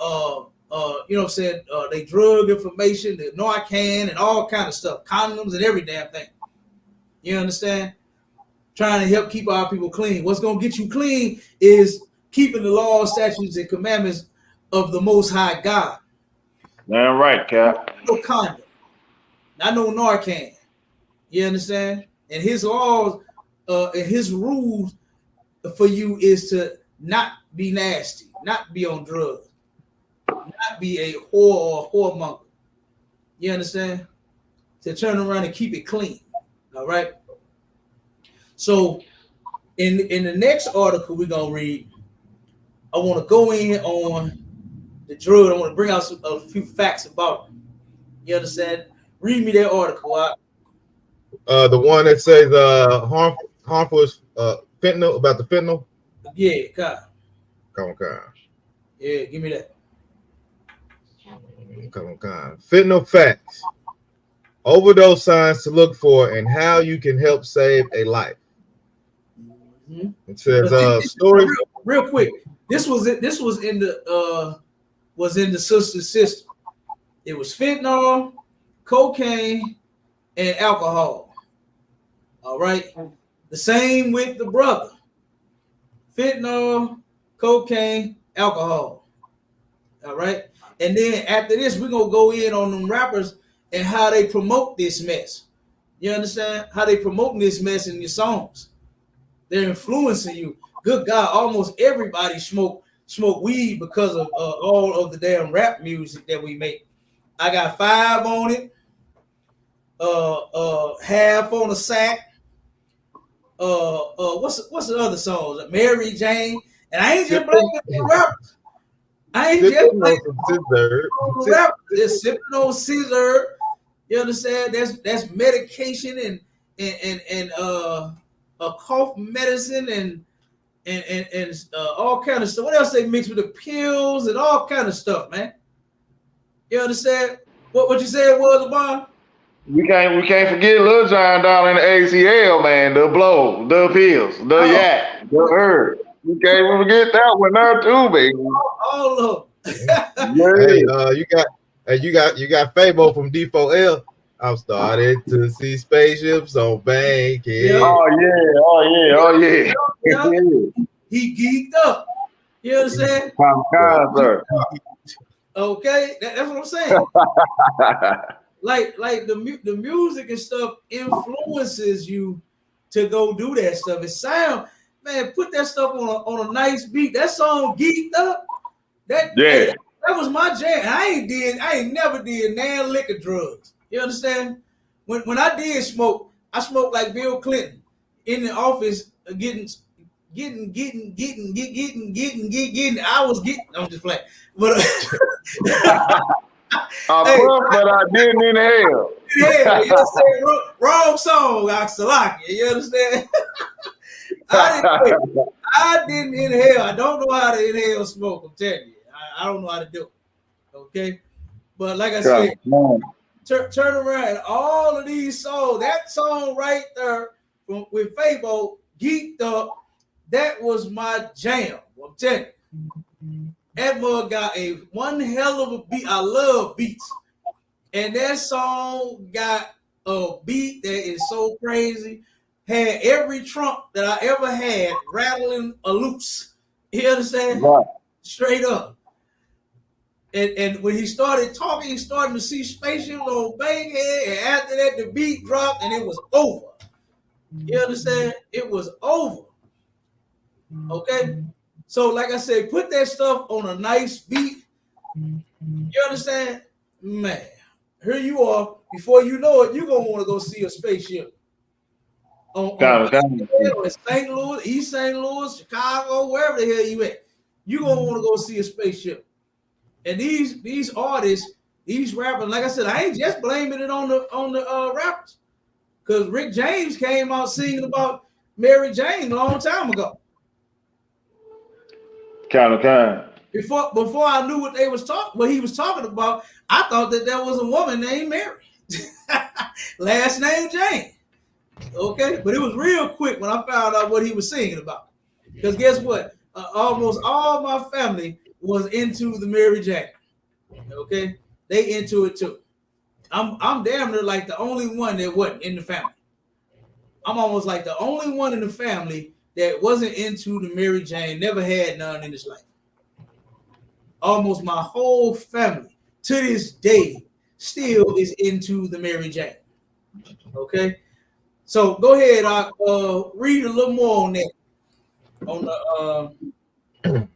you know what I'm saying, they drug information, the Narcan and all kind of stuff, condoms and every damn thing. You understand? Trying to help keep our people clean. What's gonna get you clean is keeping the laws, statutes, and commandments of the Most High God. Damn right, Cap. No condom, not no Narcan. You understand? And his laws, and his rules for you is to not be nasty, not be on drugs, not be a whore or a whoremonger. You understand? To turn around and keep it clean. All right. So in the next article we're gonna read, I want to go in on the drug. I want to bring out a few facts about it. You understand? Read me that article out. The one that says harmful is fentanyl, about the fentanyl. Yeah, God. Come on. Yeah, give me that. Come on. Fentanyl facts. Overdose signs to look for and how you can help save a life. Mm-hmm. It says stories. Real quick. This was in the sister's system. It was fentanyl, cocaine, and alcohol. All right. The same with the brother. Fentanyl, cocaine, alcohol. All right. And then after this, we're gonna go in on them rappers and how they promote this mess. You understand? How they promoting this mess in your songs. They're influencing you. Good God, almost everybody smoke weed because of all of the damn rap music that we make. I got 5 on it, half on a sack. What's the other songs? Mary Jane. And I ain't just blaming the rappers. I ain't just blaming the rappers. They're sipping on scissor. You understand? That's medication and a cough medicine and all kind of stuff. What else they mix with the pills and all kind of stuff, man? You understand? What you said was, Lamar? We can't forget Lil John down in the ACL, man. The blow, the pills, the yak, the herb. You can't forget that one there too, baby. All of them. Hey, you got Fabo from D4L. I'm starting to see spaceships on Bankhead. Yeah. Oh yeah. He geeked up. You understand? Sir. Okay, that's what I'm saying. like the music and stuff influences you to go do that stuff. It sound, man, put that stuff on a nice beat. That song geeked up. That was my jam. I ain't never did nan liquor drugs. You understand? When I did smoke, I smoked like Bill Clinton in the office, getting. I was getting. I'm just playing, but I puffed, but I didn't inhale. Yeah, you understand? Wrong song, Oxalaki. You understand? I didn't inhale. I don't know how to inhale smoke. I'm telling you, I don't know how to do it. Okay, but like I said, turn around. And all of these songs, that song right there with Fabo, Geeked Up, that was my jam. I'm telling you. That mug got one hell of a beat. I love beats. And that song got a beat that is so crazy. Had every trunk that I ever had rattling a loose. You understand? Right. Straight up. And when he started talking, he started to see spaceships on Bankhead. And after that, the beat dropped and it was over. You understand? It was over. Okay? So, like I said, put that stuff on a nice beat. You understand? Man, here you are. Before you know it, you're going to want to go see a spaceship. On St. Louis, East St. Louis, Chicago, wherever the hell you at. You're going to want to go see a spaceship. And these artists, these rappers, like I said, I ain't just blaming it on the rappers. Because Rick James came out singing about Mary Jane a long time ago. Kind. Before I knew what he was talking about, I thought that there was a woman named Mary. Last name Jane. Okay, but it was real quick when I found out what he was singing about. Because guess what? Almost all my family was into the Mary Jane. Okay, they into it too. I'm damn near like the only one that wasn't in the family. I'm almost like the only one in the family that wasn't into the Mary Jane, never had none in his life. Almost my whole family to this day still is into the Mary Jane. Okay, so go ahead. I read a little more on that on the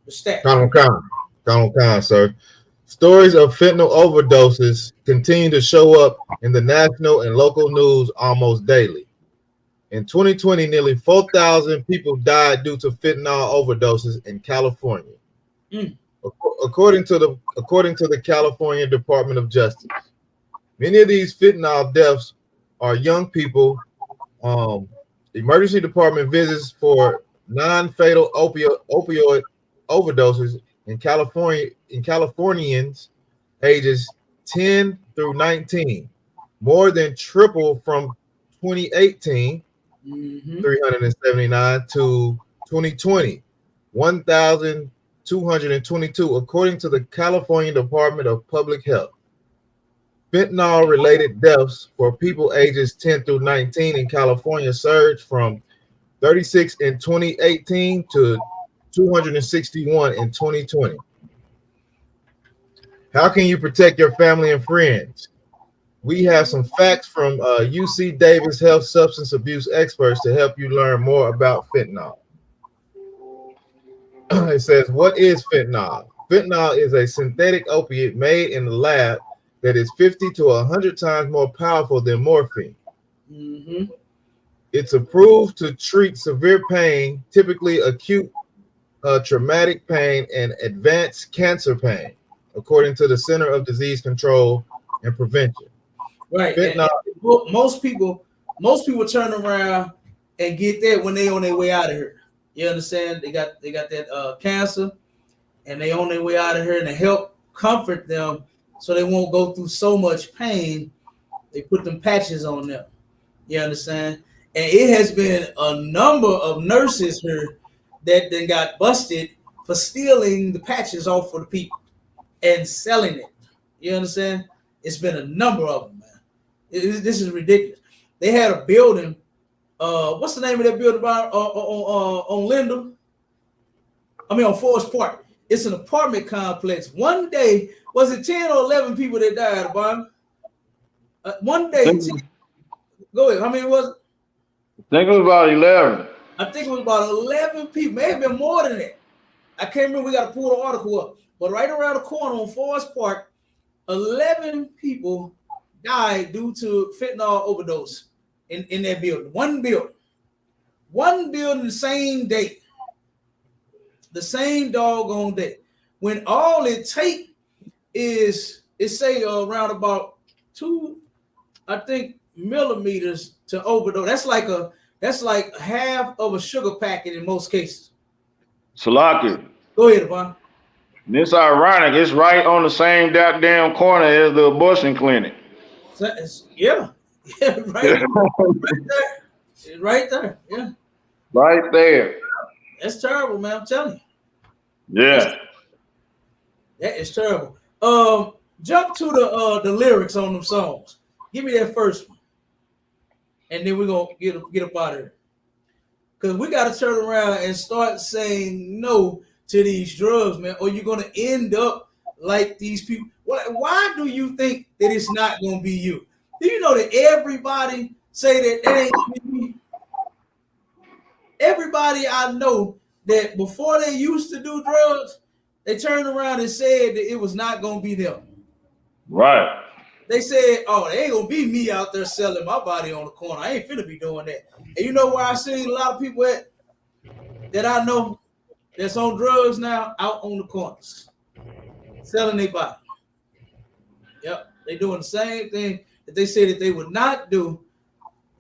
stat. Con, sir. Stories of fentanyl overdoses continue to show up in the national and local news almost daily. In 2020, nearly 4,000 people died due to fentanyl overdoses in California, according to the California Department of Justice. Many of these fentanyl deaths are young people. Emergency department visits for non-fatal opioid overdoses in Californians ages 10 through 19, more than triple from 2018, 379 to 2020, 1,222, according to the California Department of Public Health. Fentanyl-related deaths for people ages 10 through 19 in California surged from 36 in 2018 to 261 in 2020. How can you protect your family and friends? We have some facts from UC Davis Health substance abuse experts to help you learn more about fentanyl. It says, what is fentanyl? Fentanyl is a synthetic opiate made in the lab that is 50 to 100 times more powerful than morphine. It's approved to treat severe pain, typically acute traumatic pain and advanced cancer pain, according to the Center of Disease Control and Prevention. Right. And most people turn around and get that when they on their way out of here. You understand? They got that cancer, and they on their way out of here, and to help comfort them so they won't go through so much pain, they put them patches on them. You understand? And it has been a number of nurses here that then got busted for stealing the patches off for the people and selling it. You understand? It's been a number of them, man. This is ridiculous. They had a building. What's the name of that building on Linden? On Forest Park. It's an apartment complex. One day, was it 10 or 11 people that died, Bob? One day. Go ahead. How many was it? I think it was about 11. I think it was about 11 people. May have been more than that. I can't remember. We got to pull the article up. But right around the corner on Forest Park, 11 people died due to fentanyl overdose in that building. One building the same day. The same doggone day. When all it take is say around about 2, I think, millimeters to overdose. That's like half of a sugar packet in most cases. Salaki. Go ahead, Devon. This ironic. It's right on the same goddamn corner as the abortion clinic. Yeah, right, right there. Yeah, right there. That's terrible, man. I'm telling you. Yeah, that is terrible. Jump to the lyrics on them songs. Give me that first one, and then we're gonna get up out of here, because we got to turn around and start saying no to these drugs, man, or you're gonna end up like these people. Why do you think that it's not gonna be you? Do you know that everybody say that ain't me? Everybody I know that before they used to do drugs, they turned around and said that it was not gonna be them. Right. They said, "Oh, they ain't gonna be me out there selling my body on the corner. I ain't finna be doing that." And you know where I seen a lot of people at that I know that's on drugs now, out on the corners, selling their body. Yep, they doing the same thing that they said that they would not do.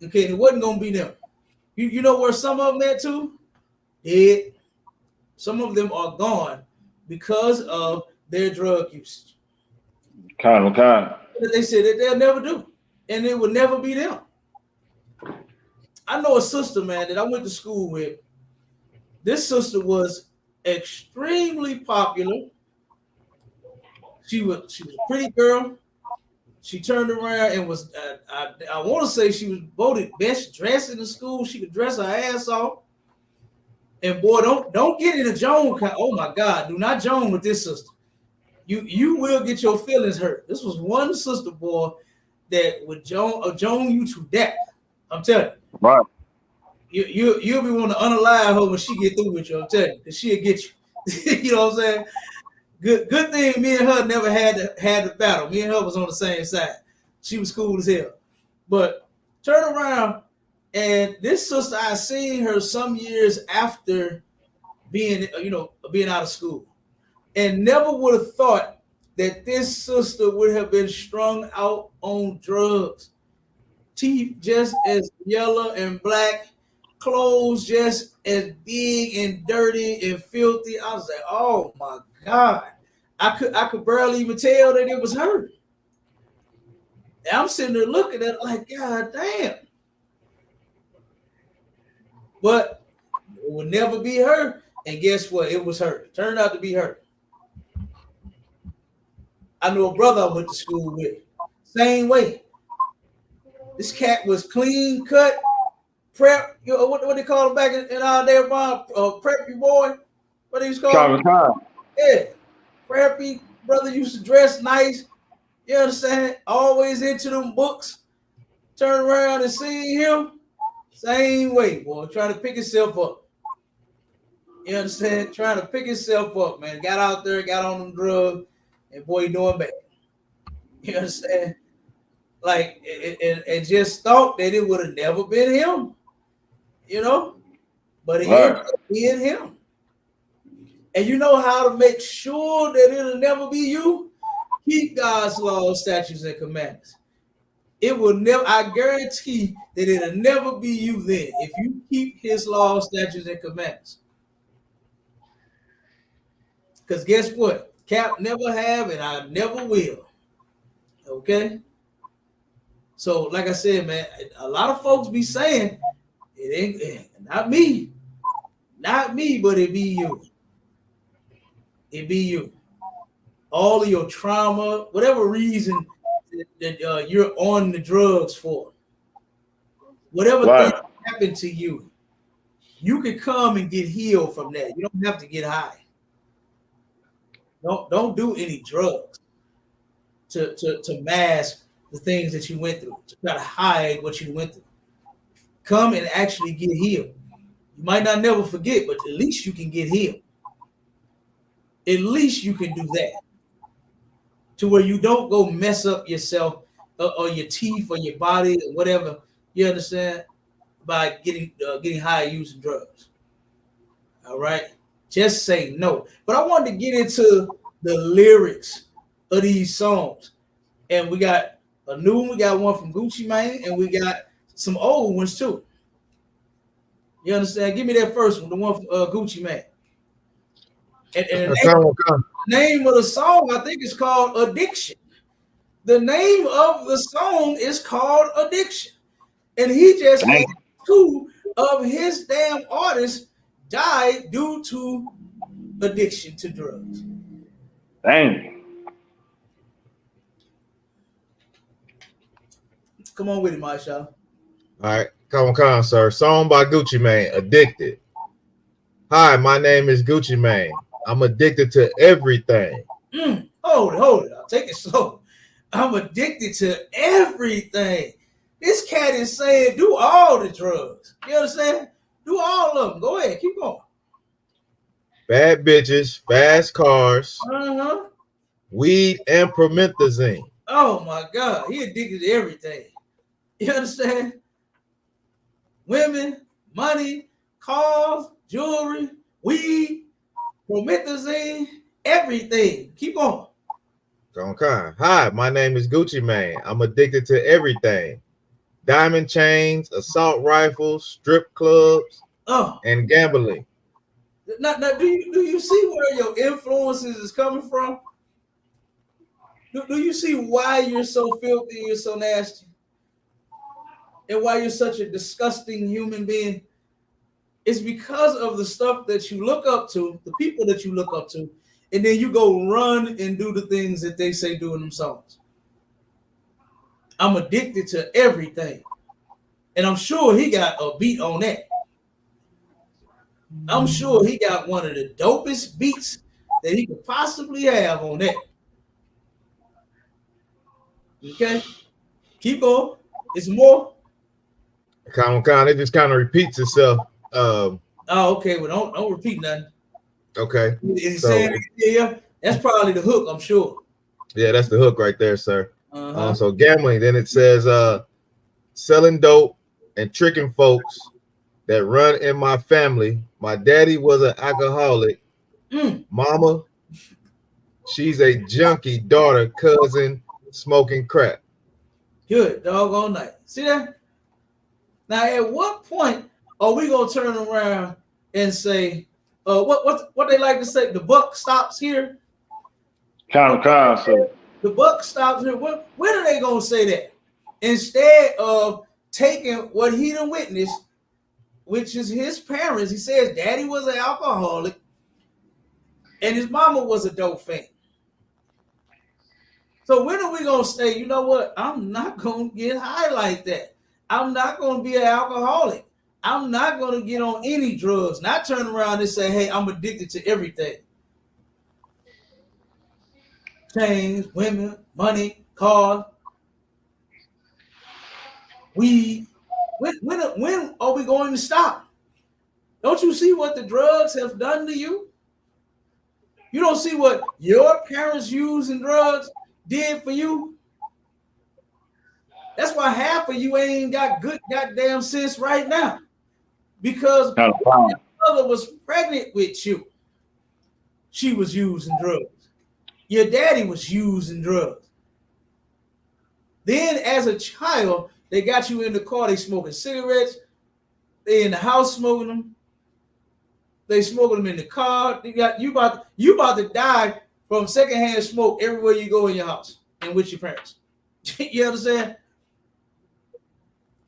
Okay, and it wasn't gonna be them. You know where some of them at too? Dead. Some of them are gone because of their drug usage. Kind. They said that they'll never do, and it will never be them. I know a sister, man, that I went to school with. This sister was extremely popular. She was a pretty girl. She turned around and was, I want to say she was voted best dressed in the school. She could dress her ass off. And boy, don't get in a Joan. Oh my God, do not Joan with this sister. You will get your feelings hurt. This was one sister, boy, that would Joan you to death. I'm telling you. Right. You'll be wanting to unalive her when she get through with you. I'm telling you, because she'll get you. You know what I'm saying? Good thing me and her never had the battle. Me and her was on the same side. She was cool as hell. But turn around, and this sister, I seen her some years after being out of school, and never would have thought that this sister would have been strung out on drugs. Teeth just as yellow and black, clothes just as big and dirty and filthy. I was like, oh my God. I could barely even tell that it was her. And I'm sitting there looking at it like, God damn. But it would never be her. And guess what? It was her. It turned out to be her. I knew a brother I went to school with. Same way. This cat was clean cut, prep. What they call him back in our day, preppy boy. What he was called? Yeah, preppy brother used to dress nice. You understand? Always into them books. Turn around and see him. Same way, boy. Trying to pick himself up. You understand? Trying to pick himself up, man. Got out there, got on them drugs, and boy, he doing bad. You understand? Like, and just thought that it would have never been him, you know, but it ended up being him. And you know how to make sure that it'll never be you? Keep God's laws, statutes, and commandments. It will never, I guarantee that it'll never be you then if you keep his laws, statutes, and commandments. Because guess what? Cap never have, and I never will. Okay? So, like I said, man, a lot of folks be saying, it ain't not me, but it be you. It be you. All of your trauma, whatever reason that you're on the drugs for, whatever thing happened to you, you can come and get healed from that. You don't have to get high. Don't do any drugs to mask the things that you went through, to try to hide what you went through. Come and actually get healed. You might not never forget, but at least you can get healed. At least you can do that. To where you don't go mess up yourself or your teeth or your body or whatever, you understand, by getting high using drugs. All right? Just say no. But I wanted to get into the lyrics of these songs. And we got a new one, we got one from Gucci Mane, and we got some old ones too. You understand? Give me that first one, the one from Gucci Mane. And the name of the song, I think, is called Addiction. The name of the song is called Addiction. And he just had 2 of his damn artists died due to addiction to drugs. Dang. Come on with it, Marsha. All right, come on, sir. Song by Gucci Mane, Addicted. Hi, my name is Gucci Mane. I'm addicted to everything. Hold it. I'll take it slow. I'm addicted to everything. This cat is saying do all the drugs. You understand? Do all of them. Go ahead. Keep going. Bad bitches, fast cars, Uh-huh. weed, and promethazine. Oh, my God. He addicted to everything. You understand? Women, money, cars, jewelry, weed, promethazine, everything. Keep on. Okay. Hi, my name is Gucci Mane. I'm addicted to everything. Diamond chains, assault rifles, strip clubs, and gambling. Now, do you see where your influences is coming from? Do you see why you're so filthy and you're so nasty? And why you're such a disgusting human being? It's because of the stuff that you look up to, the people that you look up to, and then you go run and do the things that they say do in them songs. I'm addicted to everything. And I'm sure he got a beat on that. I'm sure he got one of the dopest beats that he could possibly have on that. Okay? Keep going. It's more. It just kind of repeats itself. Oh, okay. Well, don't repeat nothing. Okay. Is he saying yeah? That's probably the hook, I'm sure. Yeah, that's the hook right there, sir. So gambling. Then it says selling dope and tricking folks that run in my family. My daddy was an alcoholic. Mama, she's a junkie. Daughter, cousin, smoking crack. Good doggone night. See that? Now, at what point are we gonna turn around and say, what they like to say? The buck stops here. So the buck stops here. When are they gonna say that? Instead of taking what he done witnessed, which is his parents. He says daddy was an alcoholic and his mama was a dope fan. So when are we gonna say, you know what? I'm not gonna get high like that. I'm not gonna be an alcoholic. I'm not gonna get on any drugs. Not turn around and say, hey, I'm addicted to everything. Chains, women, money, cars, weed. When are we going to stop? Don't you see what the drugs have done to you? You don't see what your parents using drugs did for you? That's why half of you ain't got good goddamn sense right now. Because your mother was pregnant with you. She was using drugs. Your daddy was using drugs. Then as a child, they got you in the car, they smoking cigarettes. They in the house smoking them. They smoking them in the car. You about to die from secondhand smoke everywhere you go in your house and with your parents. You understand?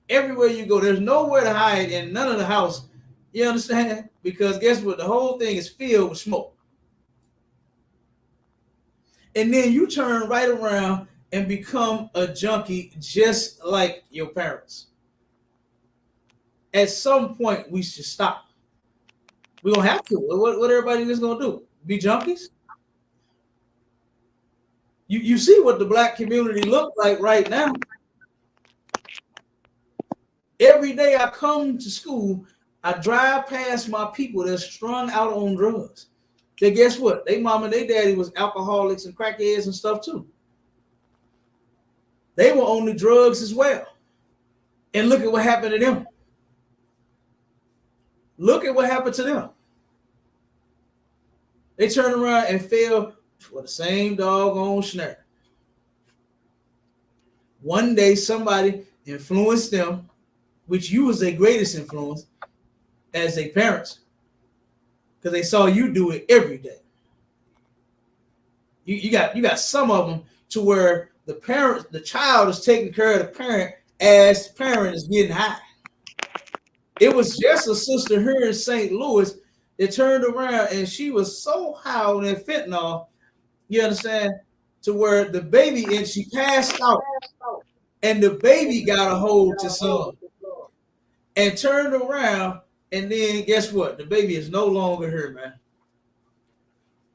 Everywhere you go, there's nowhere to hide in none of the house. You understand? Because guess what? The whole thing is filled with smoke. And then you turn right around and become a junkie just like your parents. At some point, we should stop. We don't have to. What everybody is going to do? Be junkies? You see what the black community look like right now. Every day I come to school, I drive past my people that's strung out on drugs. Then guess what? They mama and they daddy was alcoholics and crackheads and stuff too. They were on the drugs as well. And look at what happened to them. Look at what happened to them. They turned around and fell for the same doggone snare. One day somebody influenced them, which you was their greatest influence as their parents, because they saw you do it every day. You got some of them to where the child is taking care of the parent as the parent is getting high. It was just a sister here in St. Louis that turned around and she was so high on that fentanyl, you understand, to where the baby, and she passed out, and the baby got a hold to some and turned around, and then guess what? The baby is no longer here, man.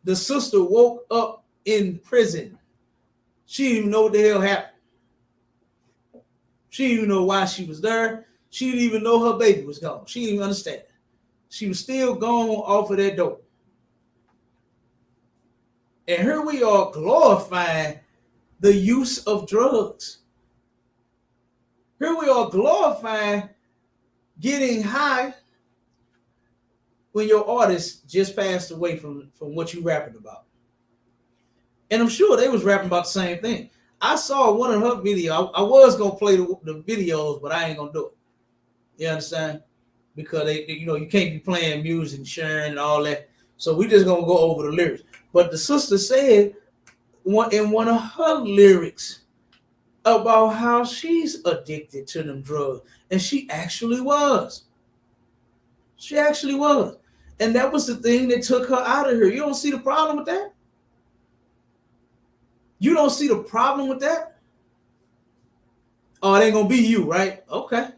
The sister woke up in prison. She didn't even know what the hell happened. She didn't even know why she was there. She didn't even know her baby was gone. She didn't even understand it. She was still gone off of that dope. And here we are glorifying the use of drugs. Here we are glorifying getting high when your artist just passed away from what you rapping about. And I'm sure they was rapping about the same thing. I saw one of her videos. I was gonna play the videos, but I ain't gonna do it. You understand? Because they you can't be playing music and sharing and all that. So we just gonna go over the lyrics. But the sister said in one of her lyrics about how she's addicted to them drugs. And she actually was. She actually was. And that was the thing that took her out of here. You don't see the problem with that? You don't see the problem with that? Oh, it ain't gonna be you, right? Okay.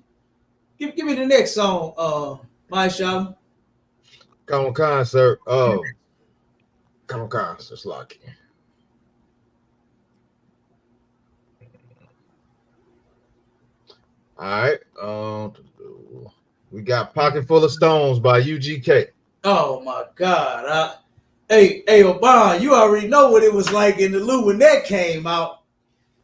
Give me the next song, my shop. Come on, concert. Come on, concert. Lock in. All right. We got Pocket Full of Stones by UGK. Oh my God. Hey, Obama, you already know what it was like in the Lou when that came out.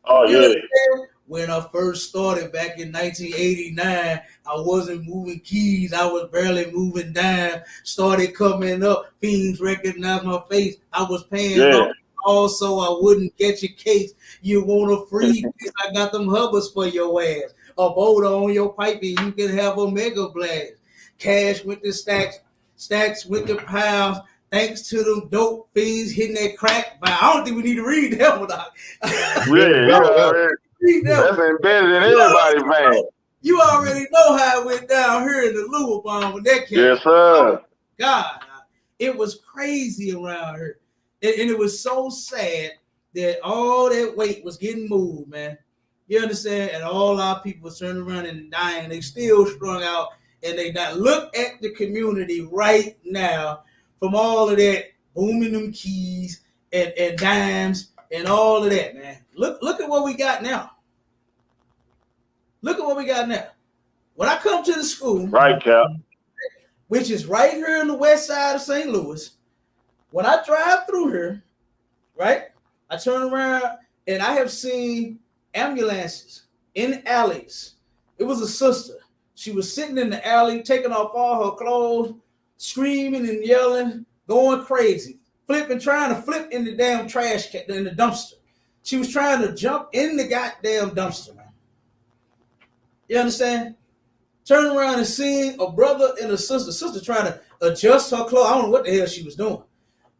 Oh, You yeah. understand? When I first started back in 1989, I wasn't moving keys. I was barely moving down. Started coming up. Fiends recognized my face. I was paying off. Also, I wouldn't get your case. You want a free piece? I got them hubbers for your ass. A boulder on your pipe and you can have a mega blast. Cash with the stacks with the piles. Thanks to them dope fiends hitting that crack. But I don't think we need to read that one. That's embedded in everybody's man. You already know how it went down here in the Louisville bomb when that came. Yes, sir. God, it was crazy around here. And it was so sad that all that weight was getting moved, man. You understand? And all our people was turning around and dying. They still strung out and they not. Look at the community right now from all of that booming them keys and dimes and all of that, man. Look at what we got now. Look at what we got now. When I come to the school, right, Cap, which is right here on the west side of St. Louis, when I drive through here, right, I turn around and I have seen ambulances in alleys. It was a sister. She was sitting in the alley, taking off all her clothes, screaming and yelling, going crazy, trying to flip in the damn trash can, in the dumpster. She was trying to jump in the goddamn dumpster, man. You understand? Turn around and seeing a brother and a sister trying to adjust her clothes. I don't know what the hell she was doing.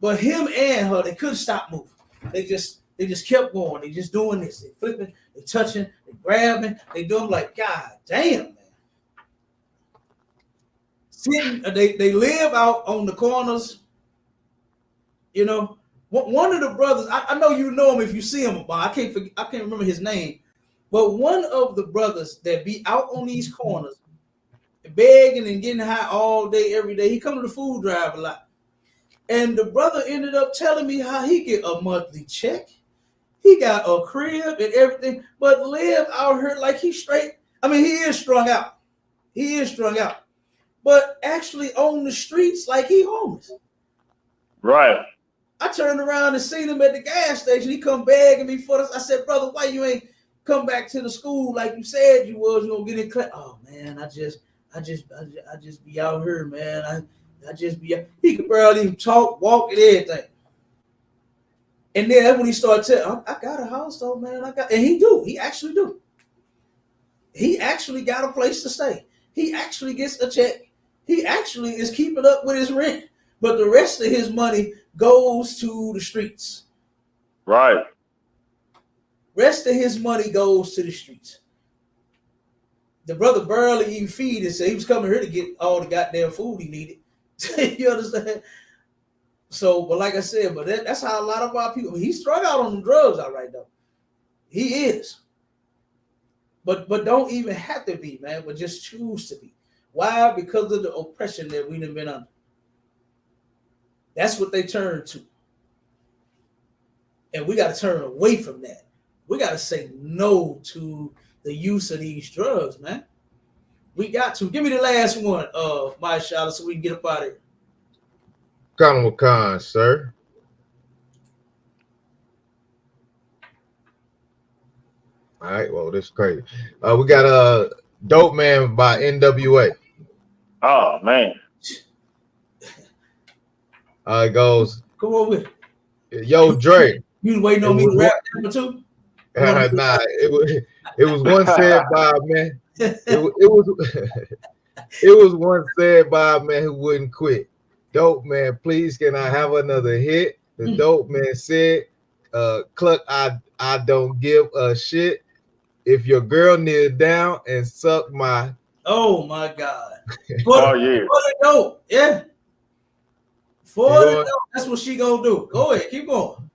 But him and her, they couldn't stop moving. They just kept going. They just doing this. They flipping, they touching, they grabbing, they doing like, God damn, man. They live out on the corners. You know, one of the brothers, I know you know him if you see him, but I can't remember his name. But one of the brothers that be out on these corners, begging and getting high all day, every day, he come to the food drive a lot. And the brother ended up telling me how he get a monthly check. He got a crib and everything, but live out here like he's straight. I mean, he is strung out. He is strung out. But actually on the streets like he homeless. Right. I turned around and seen him at the gas station. He come begging me for this. I said, brother, why you ain't come back to the school like you said you was? You gonna get in class? Oh man, I just be out here, man. I just be out. He could barely even talk, walk, and everything. And then that's when he started telling, I got a house though, man. And he do. He actually do. He actually got a place to stay. He actually gets a check. He actually is keeping up with his rent. But the rest of his money goes to the streets. Right. Rest of his money goes to the streets. The brother barely even feed it, so he was coming here to get all the goddamn food he needed. You understand? So, but like I said, but that's how a lot of our people, he's strung out on the drugs all right though. He is. But don't even have to be, man, but just choose to be. Why? Because of the oppression that we've been under. That's what they turn to. And we got to turn away from that. We got to say no to the use of these drugs, man. We got to. Give me the last one, my shot, so we can get up out of here. Colonel Khan, sir. All right, well, this is crazy. We got Dope Man by NWA. Oh, man. It goes. Come on with it. Yo, Dre. You waiting on me to rap number two? Nah, it was one said by a man. It was one said by a man who wouldn't quit. Dope Man, please can I have another hit? The Dope Man said, Cluck, I don't give a shit. If your girl kneel down and suck my. Oh my God. Yeah. For the dope. Yeah. For the dope. That's what she gonna do. Go ahead, keep going.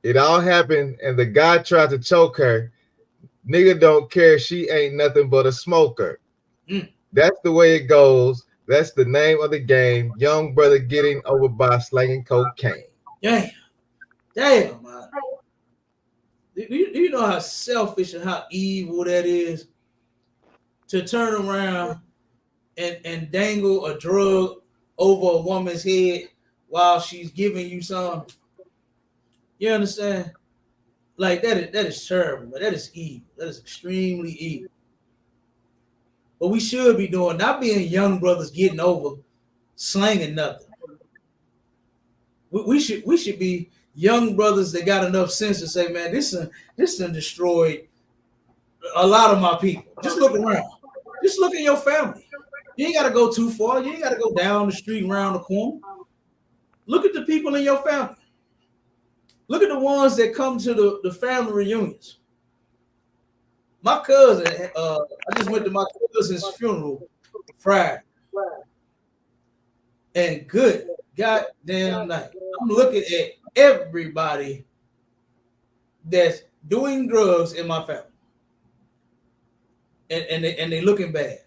It all happened, and the guy tried to choke her. Nigga don't care. She ain't nothing but a smoker. Mm. That's the way it goes. That's the name of the game. Young brother getting over by slanging cocaine. Damn, man. Do you know how selfish and how evil that is? To turn around and dangle a drug over a woman's head while she's giving you some. You understand? Like that is terrible, but that is evil. That is extremely evil. What we should be doing, not being young brothers getting over slanging nothing. We should be young brothers that got enough sense to say, man, this done destroyed a lot of my people. Just look around. Just look at your family. You ain't got to go too far. You ain't got to go down the street and around the corner. Look at the people in your family. Look at the ones that come to the family reunions. My cousin, I just went to my cousin's funeral Friday. And good goddamn night. I'm looking at everybody that's doing drugs in my family. And they looking bad.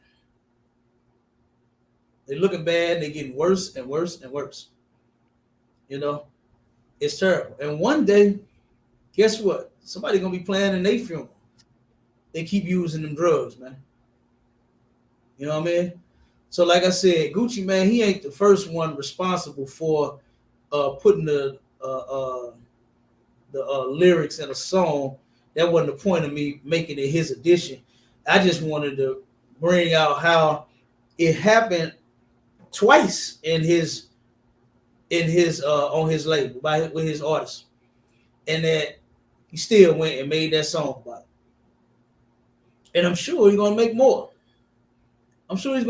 They're looking bad. They're getting worse and worse and worse. You know, it's terrible. And one day, guess what? Somebody's gonna be planning their funeral. They keep using them drugs, man. You know what I mean? So, like I said, Gucci man, he ain't the first one responsible for putting the lyrics in a song. That wasn't the point of me making it his edition. I just wanted to bring out how it happened twice in his on his label with his artists, and that he still went and made that song about it. And I'm sure he's gonna make more. I'm sure a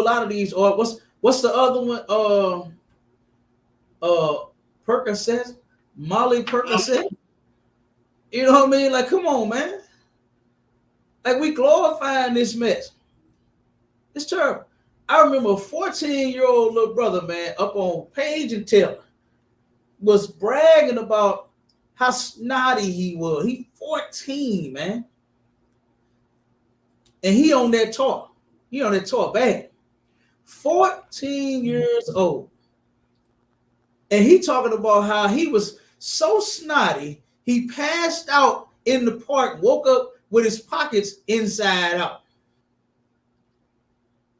lot of these are what's the other one? Percocet, Molly Percocet. You know what I mean? Like, come on, man. Like, we glorifying this mess. It's terrible. I remember a 14-year-old little brother, man, up on Page and Taylor, was bragging about how snotty he was. He 14, man. And he on that tour. He on that tour bad. 14 years old. And he talking about how he was so snotty, he passed out in the park, woke up with his pockets inside out.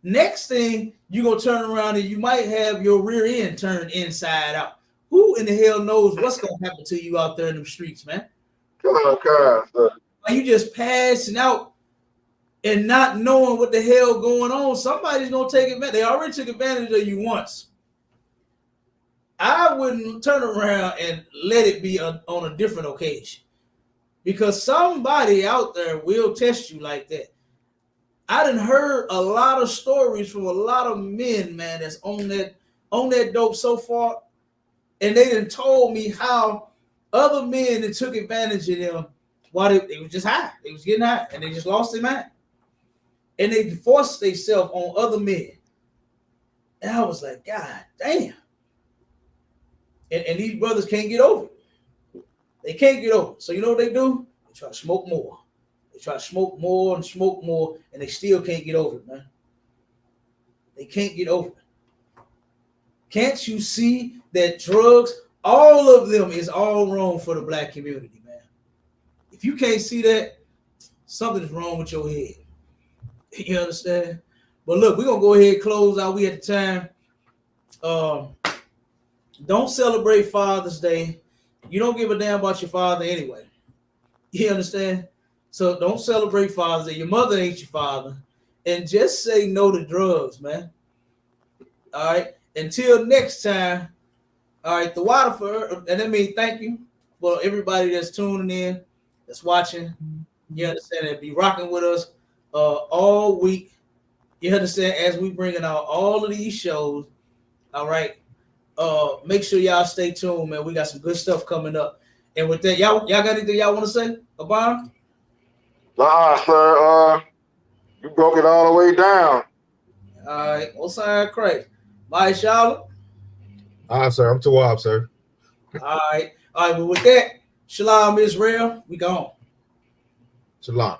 Next thing, you're going to turn around and you might have your rear end turned inside out. Who in the hell knows what's going to happen to you out there in the streets, man? Are you just passing out and not knowing what the hell going on? Somebody's going to take advantage. They already took advantage of you once. I wouldn't turn around and let it be on a different occasion, because somebody out there will test you like that. I done heard a lot of stories from a lot of men, man, that's on that dope so far, and they done told me how other men that took advantage of them while they was just high. They was getting high, and they just lost their mind, and they forced themselves on other men. And I was like, God damn. And these brothers can't get over it. They can't get over it. So you know what they do? They try to smoke more. They try to smoke more, and they still can't get over it, man. They can't get over it. Can't you see that drugs, all of them is all wrong for the black community, man? If you can't see that, something's wrong with your head. You understand? But look, we're going to go ahead and close out. We at the time. Don't celebrate Father's Day. You don't give a damn about your father anyway. You understand? So don't celebrate Father's Day. Your mother ain't your father. And just say no to drugs, man. All right? Until next time. All right, the Waterford. And I mean, thank you for everybody that's tuning in, that's watching. You understand? And be rocking with us all week. You understand? As we bringing out all of these shows. All right? Make sure y'all stay tuned, man. We got some good stuff coming up. And with that, y'all got anything y'all want to say, Abon? Nah, sir. You broke it all the way down. All right. What's sound crazy? Bye, Charlotte. Sir. I'm too off, sir. All right. But with that, Shalom, Israel. We gone. Shalom.